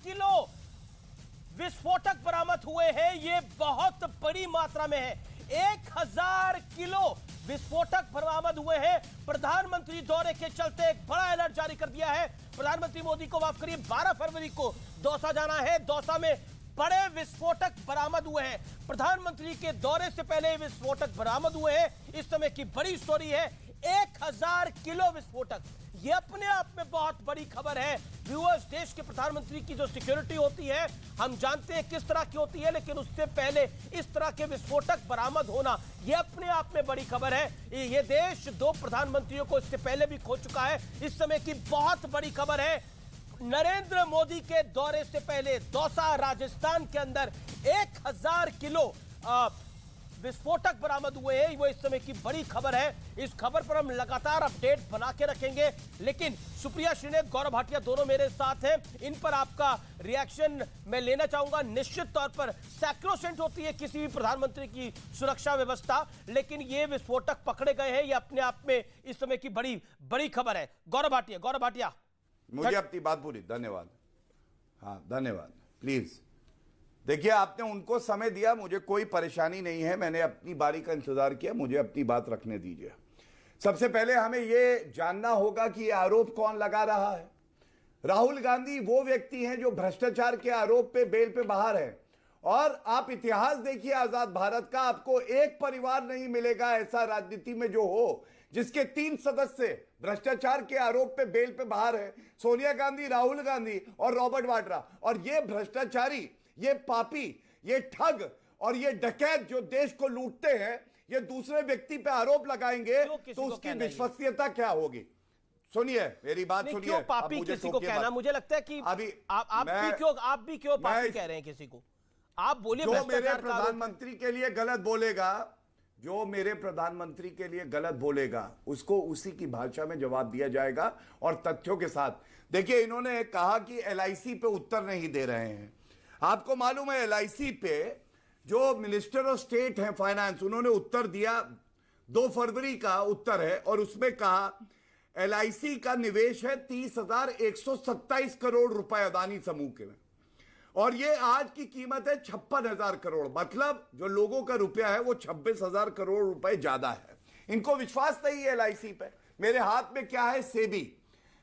किलो विस्फोटक बरामद हुए हैं। ये बहुत बड़ी मात्रा में है, 1000 किलो विस्फोटक बरामद हुए हैं। प्रधानमंत्री दौरे के चलते एक बड़ा अलर्ट जारी कर दिया है। प्रधानमंत्री मोदी को माफ करिए, 12 फरवरी को दौसा जाना है। दौसा में बड़े विस्फोटक बरामद हुए हैं। प्रधानमंत्री के दौरे से पहले विस्फोटक बरामद हुए हैं। इस समय की बड़ी स्टोरी है, 1000 किलो विस्फोटक। यह अपने आप में बहुत बड़ी खबर है। व्यूअर्स, देश के प्रधानमंत्री की जो सिक्योरिटी होती है हम जानते हैं किस तरह की होती है, लेकिन उससे पहले इस तरह के विस्फोटक बरामद होना यह अपने आप में बड़ी खबर है। ये देश 2 प्रधानमंत्रियों को इससे पहले भी खो चुका है। इस समय की बहुत बड़ी खबर है, नरेंद्र मोदी के दौरे से पहले दौसा राजस्थान के अंदर 1000 किलो विस्फोटक बरामद हुए हैं। वो इस समय की बड़ी खबर है। इस खबर पर हम लगातार अपडेट बना के रखेंगे। लेकिन सुप्रिया श्रीनेत, गौरव भाटिया दोनों मेरे साथ हैं, इन पर आपका रिएक्शन मैं लेना चाहूंगा। निश्चित तौर पर सैक्रोसेंट होती है किसी भी प्रधानमंत्री की सुरक्षा व्यवस्था, लेकिन ये विस्फोटक पकड़े गए हैं, ये अपने आप में इस समय की बड़ी खबर है। गौरव भाटिया मुझे अपनी बात पूरी, धन्यवाद। हाँ, धन्यवाद। प्लीज देखिए, आपने उनको समय दिया, मुझे कोई परेशानी नहीं है, मैंने अपनी बारी का इंतजार किया, मुझे अपनी बात रखने दीजिए। सबसे पहले हमें यह जानना होगा कि यह आरोप कौन लगा रहा है। राहुल गांधी वो व्यक्ति हैं जो भ्रष्टाचार के आरोप पे बेल पे बाहर है। और आप इतिहास देखिए आजाद भारत का, आपको एक परिवार नहीं मिलेगा ऐसा राजनीति में जो हो जिसके 3 सदस्य भ्रष्टाचार के आरोप पे बेल पे बाहर है। सोनिया गांधी, राहुल गांधी और रॉबर्ट वाड्रा। और ये भ्रष्टाचारी, ये पापी, ये ठग और ये डकैत जो देश को लूटते हैं, ये दूसरे व्यक्ति पे आरोप लगाएंगे तो उसकी विश्वसनीयता क्या होगी? सुनिए मेरी बात, सुनिए। क्यों पापी किसी को कहना? मुझे लगता है कि अभी आप भी क्यों पापी कह रहे हैं किसी को? आप बोलिए। जो मेरे प्रधानमंत्री के लिए गलत बोलेगा, जो मेरे प्रधानमंत्री के लिए गलत बोलेगा, उसको उसी की भाषा में जवाब दिया जाएगा और तथ्यों के साथ। देखिए, इन्होंने कहा कि एलआईसी पे उत्तर नहीं दे रहे हैं। आपको मालूम है एलआईसी पे जो मिनिस्टर ऑफ स्टेट हैं फाइनेंस, उन्होंने उत्तर दिया, 2 फरवरी का उत्तर है, और उसमें कहा एलआईसी का निवेश है 30,127 करोड़ रुपए अदानी समूह के में, और ये आज की कीमत है 56,000 करोड़। मतलब जो लोगों का रुपया है वो 26,000 करोड़ रुपए ज्यादा है। इनको विश्वास नहीं है एलआईसी पे। मेरे हाथ में क्या है? सेबी।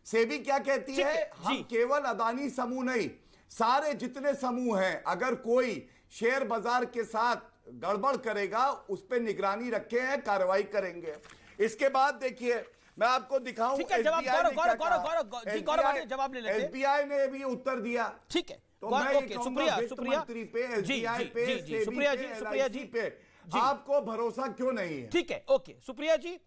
सेबी क्या कहती है? हम केवल अदानी समूह नहीं, सारे जितने समूह हैं, अगर कोई शेयर बाजार के साथ गड़बड़ करेगा उस पर निगरानी रखे हैं, कार्रवाई करेंगे। इसके बाद देखिए, मैं आपको दिखाऊं, जवाब ले लेते हैं। एसबीआई ने भी उत्तर दिया। ठीक है, तो मैं शुक्रिया मंत्री पे, एसबीआई पे, सुप्रिया जी पे आपको भरोसा क्यों नहीं है? ठीक है, ओके सुप्रिया जी।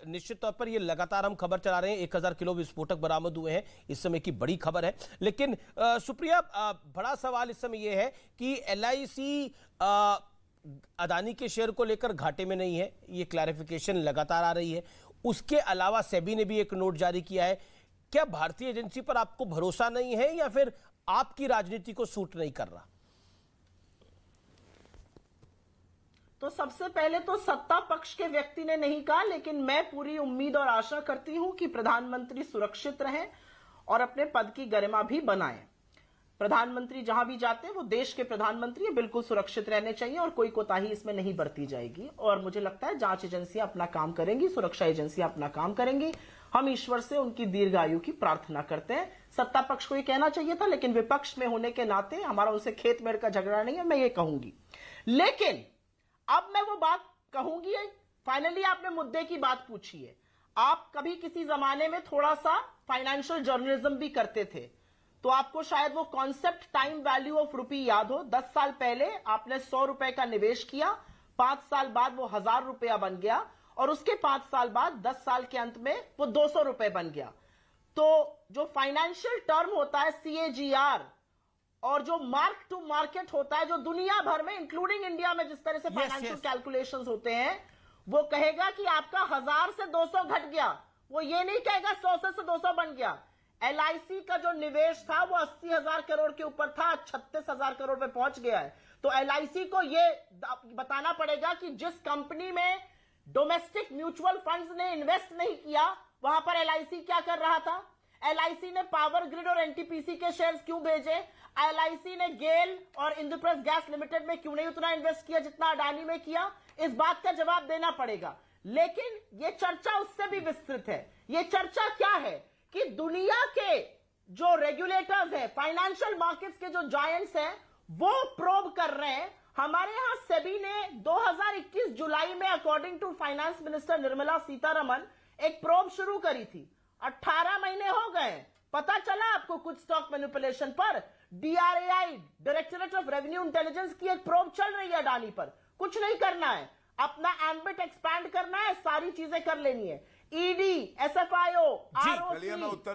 निश्चित तौर पर ये लगातार हम खबर चला रहे हैं, 1000 किलो विस्फोटक बरामद हुए हैं, इस समय की बड़ी खबर है। लेकिन सुप्रिया, बड़ा सवाल इस समय यह है कि एलआईसी अदानी के शेयर को लेकर घाटे में नहीं है, ये क्लैरिफिकेशन लगातार आ रही है। उसके अलावा सेबी ने भी एक नोट जारी किया है। क्या भारतीय एजेंसी पर आपको भरोसा नहीं है या फिर आपकी राजनीति को सूट नहीं कर रहा? तो सबसे पहले तो सत्ता पक्ष के व्यक्ति ने नहीं कहा, लेकिन मैं पूरी उम्मीद और आशा करती हूं कि प्रधानमंत्री सुरक्षित रहें और अपने पद की गरिमा भी बनाएं। प्रधानमंत्री जहां भी जाते हैं वो देश के प्रधानमंत्री है, बिल्कुल सुरक्षित रहने चाहिए और कोई कोताही इसमें नहीं बरती जाएगी। और मुझे लगता है जांच एजेंसियां अपना काम करेंगी, सुरक्षा एजेंसियां अपना काम करेंगी। हम ईश्वर से उनकी दीर्घायु की प्रार्थना करते हैं। सत्ता पक्ष को ये कहना चाहिए था, लेकिन विपक्ष में होने के नाते हमारा उनसे खेत मेड़ का झगड़ा नहीं है, मैं ये कहूंगी। लेकिन अब मैं वो बात कहूंगी, फाइनली आपने मुद्दे की बात पूछी है। आप कभी किसी जमाने में थोड़ा सा फाइनेंशियल जर्नलिज्म भी करते थे, तो आपको शायद वो concept time value of rupee याद हो। 10 साल पहले आपने 100 रुपए का निवेश किया, 5 साल बाद वो 1000 रुपया बन गया, और उसके 5 साल बाद 10 साल के अंत में वो 200 रुपए बन गया। तो जो फाइनेंशियल टर्म होता है CAGR, और जो मार्क टू मार्केट होता है, जो दुनिया भर में इंक्लूडिंग इंडिया में जिस तरह से फाइनेंशियल कैलकुलेशंस होते हैं, वो कहेगा कि आपका 1000 से 200 घट गया, वो ये नहीं कहेगा 100 से 200 बन गया। LIC का जो निवेश था वो 80,000 करोड़ के ऊपर था, 36,000 करोड़ पे पहुंच गया है। तो LIC को ये बताना पड़ेगा कि जिस कंपनी में डोमेस्टिक म्यूचुअल फंड्स ने इन्वेस्ट नहीं किया, वहां पर LIC क्या कर रहा था। LIC ने पावर ग्रिड और NTPC के शेयर्स क्यों भेजे, LIC ने गेल और इंद्रप्रस्थ गैस लिमिटेड में क्यों नहीं उतना इन्वेस्ट किया जितना अडानी में किया, इस बात का जवाब देना पड़ेगा। लेकिन ये चर्चा उससे भी विस्तृत है। ये चर्चा क्या है कि दुनिया के जो रेगुलेटर्स हैं, फाइनेंशियल मार्केट्स के जो जायंट्स हैं, वो प्रोब कर रहे हैं। हमारे यहां सेबी ने 2021 जुलाई में according to finance minister Nirmala Sitharaman एक प्रोब शुरू करी थी। 18 महीने हो गए, पता चला आपको कुछ स्टॉक मैनिपुलेशन पर। DRAI, directorate of revenue intelligence की एक प्रोब चल रही है अडानी पर। कुछ नहीं करना है, अपना एम्बिट एक्सपैंड करना है, सारी चीजें कर लेनी है। ED, SFIO, ROC,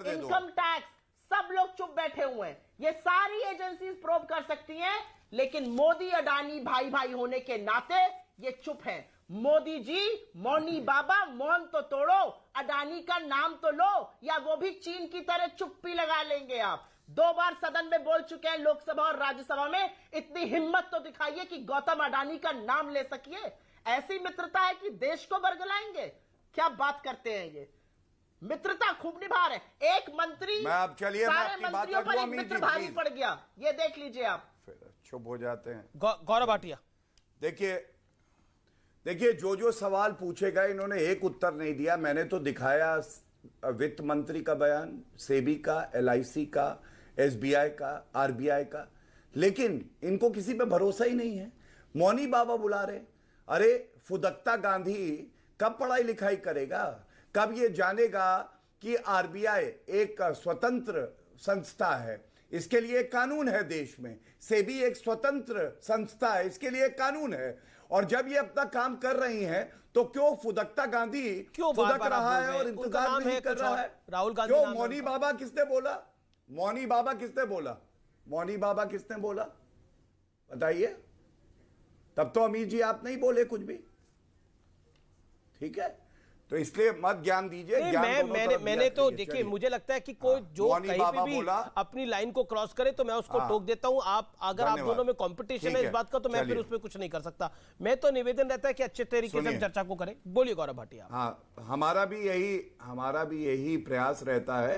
income tax, सब लोग चुप बैठे हुए हैं। ये सारी एजेंसीज प्रोब कर सकती हैं, लेकिन मोदी अडानी भाई भाई होने के नाते ये चुप हैं। मोदी जी, मौनी बाबा, मौन तो तोड़ो, अडानी का नाम तो लो, या वो भी चीन की तरह चुप्पी लगा लेंगे आप। 2 बार सदन में बोल चुके हैं, लोकसभा और राज्यसभा में। इतनी हिम्मत तो दिखाइए कि गौतम अडानी का नाम ले सकिए। ऐसी मित्रता है कि देश को बरगलाएंगे? क्या बात करते हैं ये। मित्रता खूब निभा रहे। एक मंत्री मैं अब चलिए, मैं सारे आपकी बात मंत्रियों रख पर लूं, एक अमीर मित्र जी, भारी प्लीज। पड़ गया। ये देख लीजिए आप। फिर चुप हो जाते हैं। गौरव भाटिया, देखिए जो सवाल पूछे गए इन्होंने एक उत्तर नहीं दिया। मैंने तो दिखाया वित्त मंत्री का बयान, सेबी का, LIC का, SBI का, RBI का, लेकिन इनको किसी पे भरोसा ही नहीं है। मौनी बाबा बुला रहे। अरे फुदक्ता गांधी कब पढ़ाई लिखाई करेगा? कब ये जानेगा कि RBI एक स्वतंत्र संस्था है, इसके लिए कानून है देश में। सेबी एक स्वतंत्र संस्था है, इसके लिए कानून है। और जब ये अपना काम कर रही हैं तो क्यों फुदकता गांधी क्यों फुदक बार-बार आप रहा बोल है रहे और हैं? उनका इंतजार नाम नहीं है कर कुछ रहा और। है? राहुल गांधी क्यों? नाम है मौनी उनका। बाबा किसने बोला? मौनी बाबा किसने बोला? मौनी बाबा किसने बोला बताइए? तब तो अमीर जी आप नहीं बोले कुछ भी, ठीक है? तो इसलिए मत ज्ञान दीजिए। नहीं, ज्ञान दोनों तरफ मैंने दिया तो कीजिए। देखिए, चलिए। मुझे लगता है कि कोई जो मौनी कहीं बाबा पे भी बोला। अपनी लाइन को क्रॉस करे तो मैं उसको हाँ। टोक देता हूं। आप अगर आप धन्यवाद। दोनों में कंपटीशन ठीक है इस है, बात का, तो मैं फिर चलिए। उसमें कुछ नहीं कर सकता। मैं तो निवेदन रहता है कि अच्छे तरीके से हम सुनिए। चर्चा को करें। बोलिए गौरव भाटिया। हाँ, हमारा भी यही प्रयास रहता है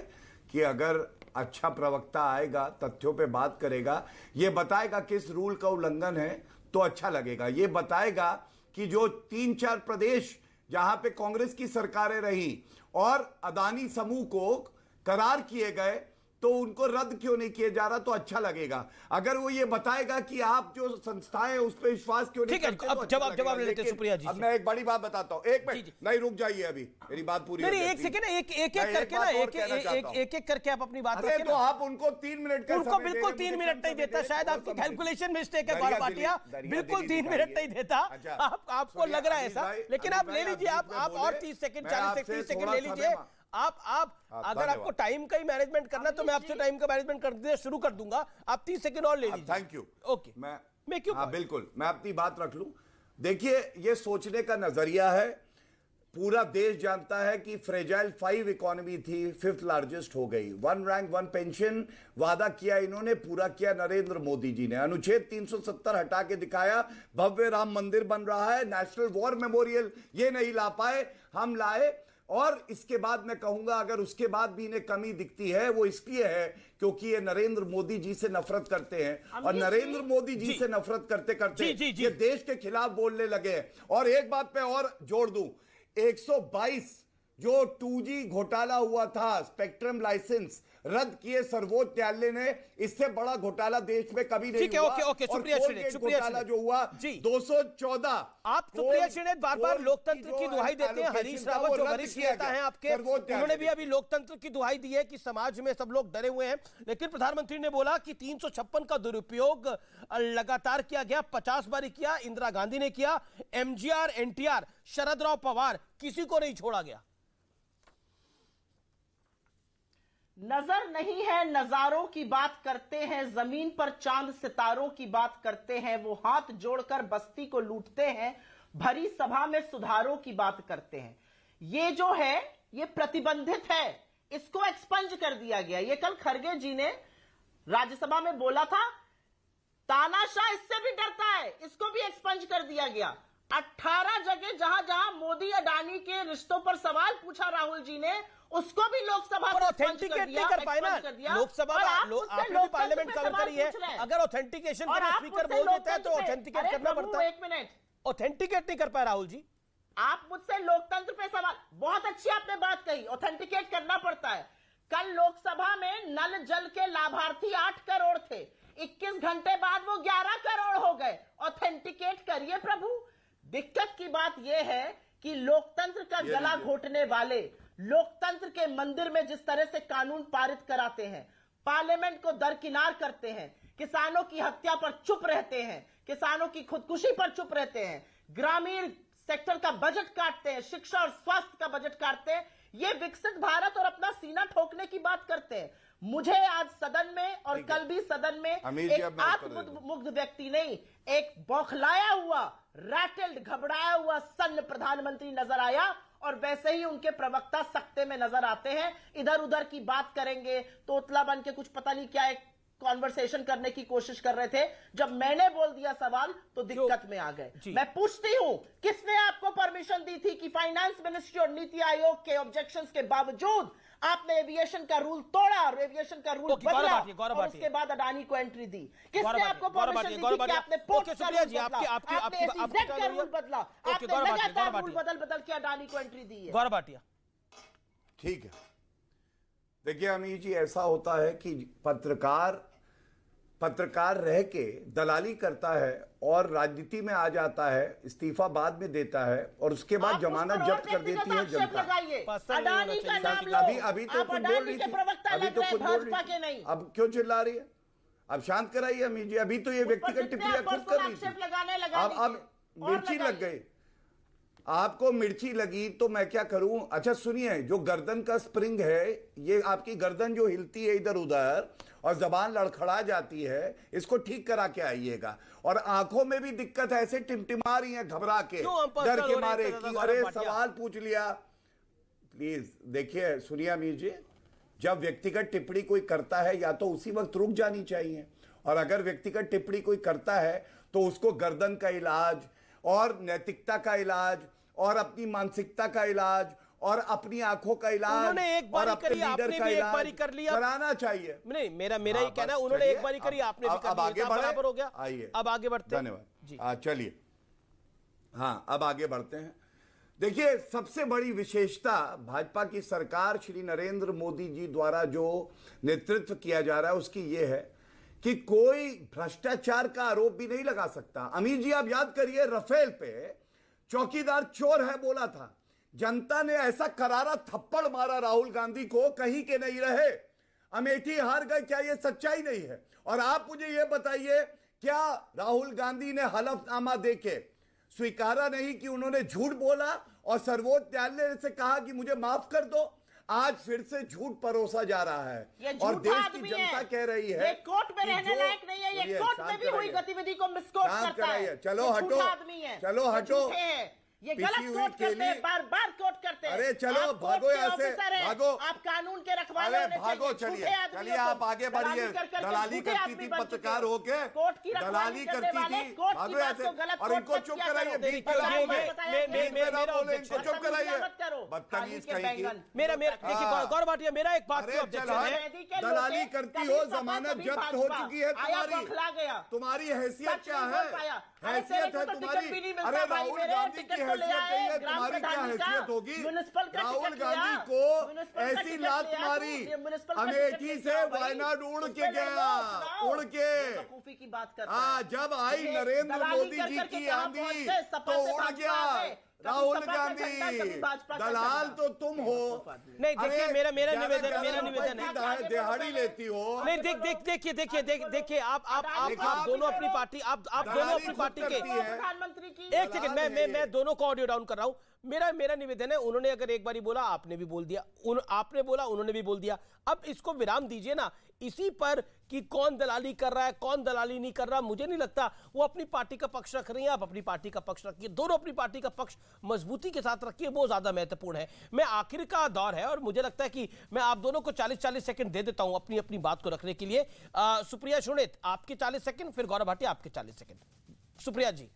कि अगर अच्छा प्रवक्ता आएगा, तथ्यों पे बात करेगा, ये बताएगा किस रूल का उल्लंघन है तो अच्छा लगेगा। ये बताएगा कि जो 3-4 प्रदेश जहां पे कांग्रेस की सरकारें रही और अदानी समूह को करार किए गए तो उनको रद्द क्यों नहीं किया जा रहा तो अच्छा लगेगा। अगर वो ये बताएगा कि आप जो संस्थाएं हैं उस पर विश्वास क्यों नहीं ठीक है, करते अब तो अच्छा जवाब ले लगेगा। लेते हैं लेकिन सुप्रिया जी अब से। मैं एक बड़ी बात बताता हूं, एक जी, मिनट जी। नहीं, रुक जाइए, अभी मेरी बात पूरी हो नहीं, जाए, एक सेकंड, एक मैं करके ना, बात और कहना चाहता हूं। एक करके आप अपनी बात अरे रखिए तो ना। आप उनको 3 मिनट का उनको समय बिल्कुल दे, 3 मुझे मिनट कम नहीं समय देता, दे, शायद और आपकी समय कैलकुलेशन मिस्टेक है दरिया गौरव भाटिया। दिली बिल्कुल 3 दिखाइए। मिनट नहीं देता। अच्छा। आपको सुनिए, लग रहा है अजीज ऐसा, भाई, लेकिन अजीज आप भाई, ले लीजिए, आप आप बीच में और बोले, 30 सेकंड, मैं 40 आपसे 30 सेकंड थोड़ा ले समय लीजिए। आप हाँ, अगर धन्यवाद। आपको टाइम का ही मैनेजमेंट करना तो मैं आपसे टाइम का मैनेजमेंट करते शुरू कर दूंगा। आप 30 सेकंड और ले लीजिए। Thank you. ओके, मैं क्यों? हाँ बिल्कुल, मैं अपनी बात रख लूं। देखिए, ये सोचने का नजरिया है। पूरा देश जानता है कि फ्रेजाइल 5 इकोनॉमी थी, 5th लार्जेस्ट हो गई। 1 रैंक 1 पेंशन वादा किया इन्होंने, पूरा किया नरेंद्र मोदी जी ने। अनुच्छेद 370 हटा के दिखाया, भव्य राम मंदिर बन रहा है। नेशनल वॉर मेमोरियल ये नहीं ला पाए, हम लाए। और इसके बाद मैं कहूंगा, अगर उसके बाद भी इन्हें कमी दिखती है, वो इसलिए है क्योंकि ये नरेंद्र मोदी जी से नफरत करते हैं। और नरेंद्र मोदी जी से नफरत करते करते ये देश के खिलाफ बोलने लगे हैं। और एक बात पे और जोड़ दूं, 122 जो 2G घोटाला हुआ था, स्पेक्ट्रम लाइसेंस रद्द किए सर्वोच्च न्यायालय ने। इससे बड़ा घोटाला देश में कभी नहीं हुआ। ओके, शुक्रिया घोटाला जो हुआ 214। आप सुप्रिया श्रीनेत बार-बार लोकतंत्र की दुहाई देते हैं। हरीश रावत जो वरिष्ठ नेता हैं आपके, उन्होंने भी अभी लोकतंत्र की दुहाई दी है कि समाज में सब लोग डरे हुए हैं। लेकिन प्रधानमंत्री ने बोला कि 356 का दुरुपयोग लगातार किया गया, 50 बारी किया, इंदिरा गांधी ने किया, MGR, NTR, शरद राव पवार, किसी को नहीं छोड़ा गया। नजर नहीं है, नजारों की बात करते हैं, जमीन पर चांद सितारों की बात करते हैं, वो हाथ जोड़कर बस्ती को लूटते हैं, भरी सभा में सुधारों की बात करते हैं। ये जो है ये प्रतिबंधित है, इसको एक्सपंज कर दिया गया। ये कल खरगे जी ने राज्यसभा में बोला था, तानाशाह इससे भी डरता है, इसको भी एक्सपंज कर दिया गया। 18 जगह जहां जहां मोदी अडानी के रिश्तों पर सवाल पूछा राहुल जी ने, उसको भी लोकसभा और ऑथेंटिकेट नहीं कर पाए ना लोकसभा। आपने भी पार्लियामेंट कवर करी है, अगर ऑथेंटिकेशन के लिए स्पीकर बोल देता है तो ऑथेंटिकेट करना पड़ता है। एक मिनट, ऑथेंटिकेट नहीं कर पाए राहुल जी। आप मुझसे लोकतंत्र पे सवाल, बहुत अच्छी आपने बात कही, ऑथेंटिकेट करना पड़ता है। कल लोकसभा में नल जल के लाभार्थी 8 करोड़ थे, 21 घंटे बाद वो 11 करोड़ हो गए। ऑथेंटिकेट करिए प्रभु। दिक्कत की बात यह है कि लोकतंत्र का गला घोटने वाले लोकतंत्र के मंदिर में जिस तरह से कानून पारित कराते हैं, पार्लियामेंट को दरकिनार करते हैं, किसानों की हत्या पर चुप रहते हैं, किसानों की खुदकुशी पर चुप रहते हैं, ग्रामीण सेक्टर का बजट काटते हैं, शिक्षा और स्वास्थ्य का बजट काटते हैं, ये विकसित भारत और अपना सीना ठोकने की बात करते हैं। मुझे आज सदन में और कल भी सदन में एक आत्ममुग्ध व्यक्ति नहीं, एक बौखलाया हुआ, रैटल्ड, घबराया हुआ सन्न प्रधानमंत्री नजर आया। और वैसे ही उनके प्रवक्ता सख्ते में नजर आते हैं, इधर उधर की बात करेंगे, तोतला बन के कुछ पता नहीं क्या एक कॉन्वर्सेशन करने की कोशिश कर रहे थे। जब मैंने बोल दिया सवाल तो दिक्कत में आ गए। मैं पूछती हूं, किसने आपको परमिशन परमिशन दी थी कि फाइनेंस मिनिस्ट्री और नीति आयोग के ऑब्जेक्शंस के बावजूद आपने एविएशन का रूल तोड़ा और एविएशन का रूल बदला और उसके बाद अडानी को एंट्री दी? किसने आपको परमिशन दी थी कि आपने पोर्ट का रूल बदला, आपने एसईजेड का रूल बदला, आपने लगातार रूल बदल के अडानी को एंट्री दी है? गौरव भाटिया, ठीक है, देखिए अमीर जी, ऐसा होता है कि पत्रकार रह के दलाली करता है और राजनीति में आ जाता है, इस्तीफा बाद में देता है और उसके बाद जमानत जब्त कर देती है जनता। अडानी का नाम लो, अभी तो कुछ बोल रही थी, अभी तो कुछ बोल रही थी, अब क्यों चिल्ला रही है? अब शांत कराइए अमीर जी, अभी तो ये व्यक्तिगत टिप्पणियां खुद कर रही थी, अब मिर्ची लग गई, आपको मिर्ची लगी तो मैं क्या करूं? अच्छा सुनिए, जो गर्दन का स्प्रिंग है, ये आपकी गर्दन जो हिलती है इधर उधर और जबान लड़खड़ा जाती है, इसको ठीक करा के आइएगा। और आंखों में भी दिक्कत है, ऐसे टिमटिमा रही हैं घबरा के, डर के मारे कि अरे सवाल पूछ लिया। प्लीज देखिए, सुनिए अमीर जी, जब व्यक्तिगत टिप्पणी कोई करता है या तो उसी वक्त रुक जानी चाहिए, और अगर व्यक्तिगत टिप्पणी कोई करता है तो उसको गर्दन का इलाज और नैतिकता का इलाज और अपनी मानसिकता का इलाज और अपनी आंखों का इलाज, उन्होंने एक बारी करी, आपने भी एक बारी कर लिया, कराना चाहिए। नहीं, मेरा ये कहना है, उन्होंने एक बारी करी, आपने भी कर लिया, अब आगे बराबर हो गया। आइए, अब आगे बढ़ते हैं। धन्यवाद। चलिए, हाँ, अब आगे बढ़ते हैं। देखिए, सबसे बड़ी विशेषता भाजपा की सरकार श्री नरेंद्र मोदी जी द्वारा जो नेतृत्व किया जा रहा है उसकी यह है कि कोई भ्रष्टाचार का आरोप भी नहीं लगा सकता। अमीर जी, आप याद करिए, राफेल पे चौकीदार चोर है बोला था, जनता ने ऐसा करारा थप्पड़ मारा राहुल गांधी को, कहीं के नहीं रहे, अमेठी हार गए। क्या ये सच्चाई नहीं है? और आप मुझे ये बताइए, क्या राहुल गांधी ने हलफनामा देके स्वीकारा नहीं कि उन्होंने झूठ बोला और सर्वोच्च न्यायालय से कहा कि मुझे माफ कर दो? आज फिर से झूठ परोसा जा रहा है और देश की जनता कह रही है ये कोर्ट में रहने लायक नहीं है, ये कोर्ट में भी हुई गतिविधि को मिसकोट करता है। चलो हटो, चलो हटो, ये गलत कोट करते हैं, बार बार कोट करते हैं। अरे चलो भागो यहाँ से, भागो, आप कानून के रखवाले अरे भागो, चलिए चलिए, आप आगे बढ़िए। दलाली करती थी पत्रकार होके, दलाली करती थी, भागो यहाँ से, और इनको चुप कराइए, इनको चुप कराइए, बदतमीज कहीं की। मेरा देखिए गौरव भाटिया, मेरा एक बात की ऑब्जेक्शन है, दलाली करती हो, जमानत जब्त हो चुकी है तुम्हारी हैसियत क्या है? हैसियत है तुम्हारी? अरे राहुल गांधी की हैसियत नहीं है, तुम्हारी क्या हैसियत होगी? राहुल गांधी को ऐसी लात मारी, अमेठी से वायनाड उड़ के गया, उड़ के। की बात करता हाँ, जब आई नरेंद्र मोदी जी की आंधी तो उड़ गया राहुल गांधी। दलाल तो तुम हो। नहीं देखिए, मेरा निवेदन है, दिहाड़ी लेती हो। नहीं देखिए, आप दोनों अपनी पार्टी, आप दोनों अपनी पार्टी के प्रधानमंत्री की। एक सेकंड, मैं दोनों को ऑडियो डाउन कर रहा हूं। मेरा निवेदन है, उन्होंने अगर एक बारी बोला, आपने भी बोल दिया, आपने बोला, उन्होंने भी बोल दिया, अब इसको विराम दीजिए ना। इसी पर कि कौन दलाली कर रहा है, कौन दलाली नहीं कर रहा, मुझे नहीं लगता। वो अपनी पार्टी का पक्ष रख रही हैं, आप अपनी पार्टी का पक्ष रखिए, दोनों अपनी पार्टी का पक्ष मजबूती के साथ रखिए, वो ज्यादा महत्वपूर्ण है। मैं आखिर का दौर है और मुझे लगता है कि मैं आप दोनों को 40-40 सेकंड दे देता हूं अपनी अपनी बात को रखने के लिए। सुप्रिया शुणित, आपके 40 सेकंड, फिर गौरव भाटिया आपके 40 सेकंड। सुप्रिया जी।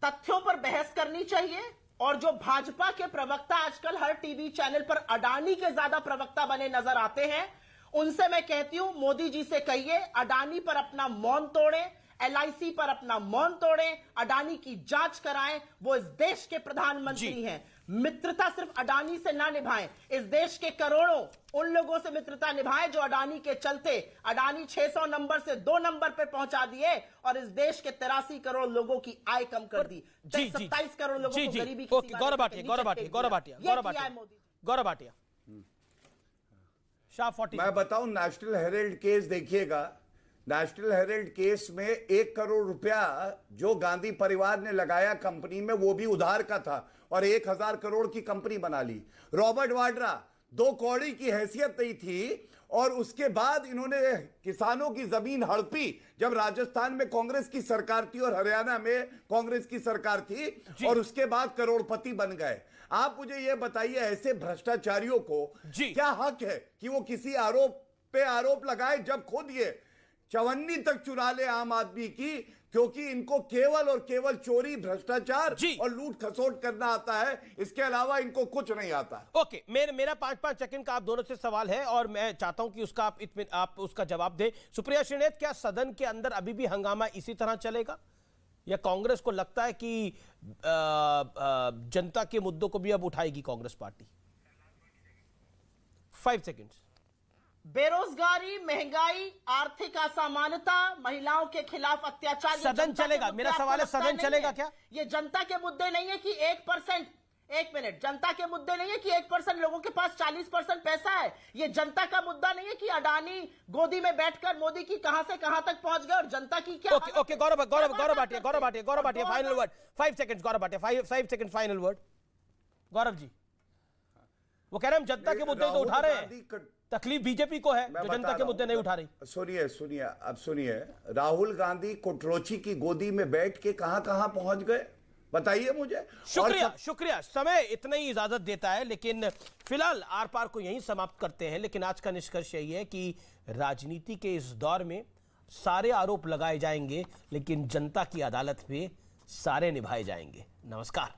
तथ्यों पर बहस करनी चाहिए, और जो भाजपा के प्रवक्ता आजकल हर टीवी चैनल पर अडानी के ज्यादा प्रवक्ता बने नजर आते हैं, उनसे मैं कहती हूं, मोदी जी से कहिए, अडानी पर अपना मौन तोड़े, LIC पर अपना मौन तोड़े, अडानी की जांच कराएं। वो इस देश के प्रधानमंत्री हैं। मित्रता सिर्फ अडानी से ना निभाएं, इस देश के करोड़ों उन लोगों से मित्रता निभाएं जो अडानी के चलते अडानी 600 नंबर से 2 नंबर पे पहुंचा दिए और इस देश के 83 करोड़ लोगों की आय कम कर दी। 27 करोड़ लोगों को गरीबी की सीमा गौरव भाटिया शाह 40। मैं बताऊं, नेशनल हेराल्ड केस देखिएगा। नेशनल हेराल्ड केस में 1 करोड़ रुपया जो गांधी परिवार ने लगाया कंपनी में, वो भी उधार का था और 1000 करोड़ की कंपनी बना ली। रॉबर्ट वाड्रा 2 कौड़ी की हैसियत नहीं थी और उसके बाद इन्होंने किसानों की जमीन हड़पी जब राजस्थान में कांग्रेस की सरकार थी और हरियाणा में कांग्रेस की सरकार थी, और उसके बाद करोड़पति बन गए। आप मुझे यह बताइए, ऐसे भ्रष्टाचारियों को क्या हक है कि वो किसी आरोप पे आरोप लगाए, जब खुद ये चवन्नी तक चुरा ले आम आदमी की, क्योंकि इनको केवल और केवल चोरी, भ्रष्टाचार जी। और लूट खसोट करना आता है, इसके अलावा इनको कुछ नहीं आता। ओके, मेरा 5-5 सेकंड का आप दोनों से सवाल है और मैं चाहता हूं कि उसका आप उसका जवाब दें। सुप्रिया श्रीनेत, क्या सदन के अंदर अभी भी हंगामा इसी तरह चलेगा या कांग्रेस को लगता है कि जनता के मुद्दों को भी अब उठाएगी कांग्रेस पार्टी? 5 सेकंड। बेरोजगारी, महंगाई, आर्थिक असमानता, महिलाओं के खिलाफ अत्याचार, ये सदन जनता के चलेगा? मुद्दे मेरा आपको सवाल है, लगता सदन नहीं चलेगा है? क्या? ये जनता के मुद्दे नहीं है कि 1%, एक मिनट, जनता के मुद्दे नहीं है कि 1% लोगों के पास 40% पैसा है। ये जनता का मुद्दा नहीं है कि अडानी गोदी में बैठकर मोदी की कहां से कहां तक पहुंच गए और जनता की क्या। Okay, Gaurav Bhatia, final word. 5 second, Gaurav Bhatia, 5 second final word. Gaurav ji, वो कह रहे हैं हम जनता के मुद्दे तो उठा रहे हैं, तकलीफ बीजेपी को है जो जनता के मुद्दे नहीं उठा रही। सुनिए, अब सुनिए, राहुल गांधी कोटरोची की गोदी में बैठ के कहां कहां पहुंच गए, बताइए मुझे। शुक्रिया, समय इतना ही इजाजत देता है, लेकिन फिलहाल आर पार को यहीं समाप्त करते हैं। लेकिन आज का निष्कर्ष यही है कि राजनीति के इस दौर में सारे आरोप लगाए जाएंगे, लेकिन जनता की अदालत में सारे निभाए जाएंगे। नमस्कार।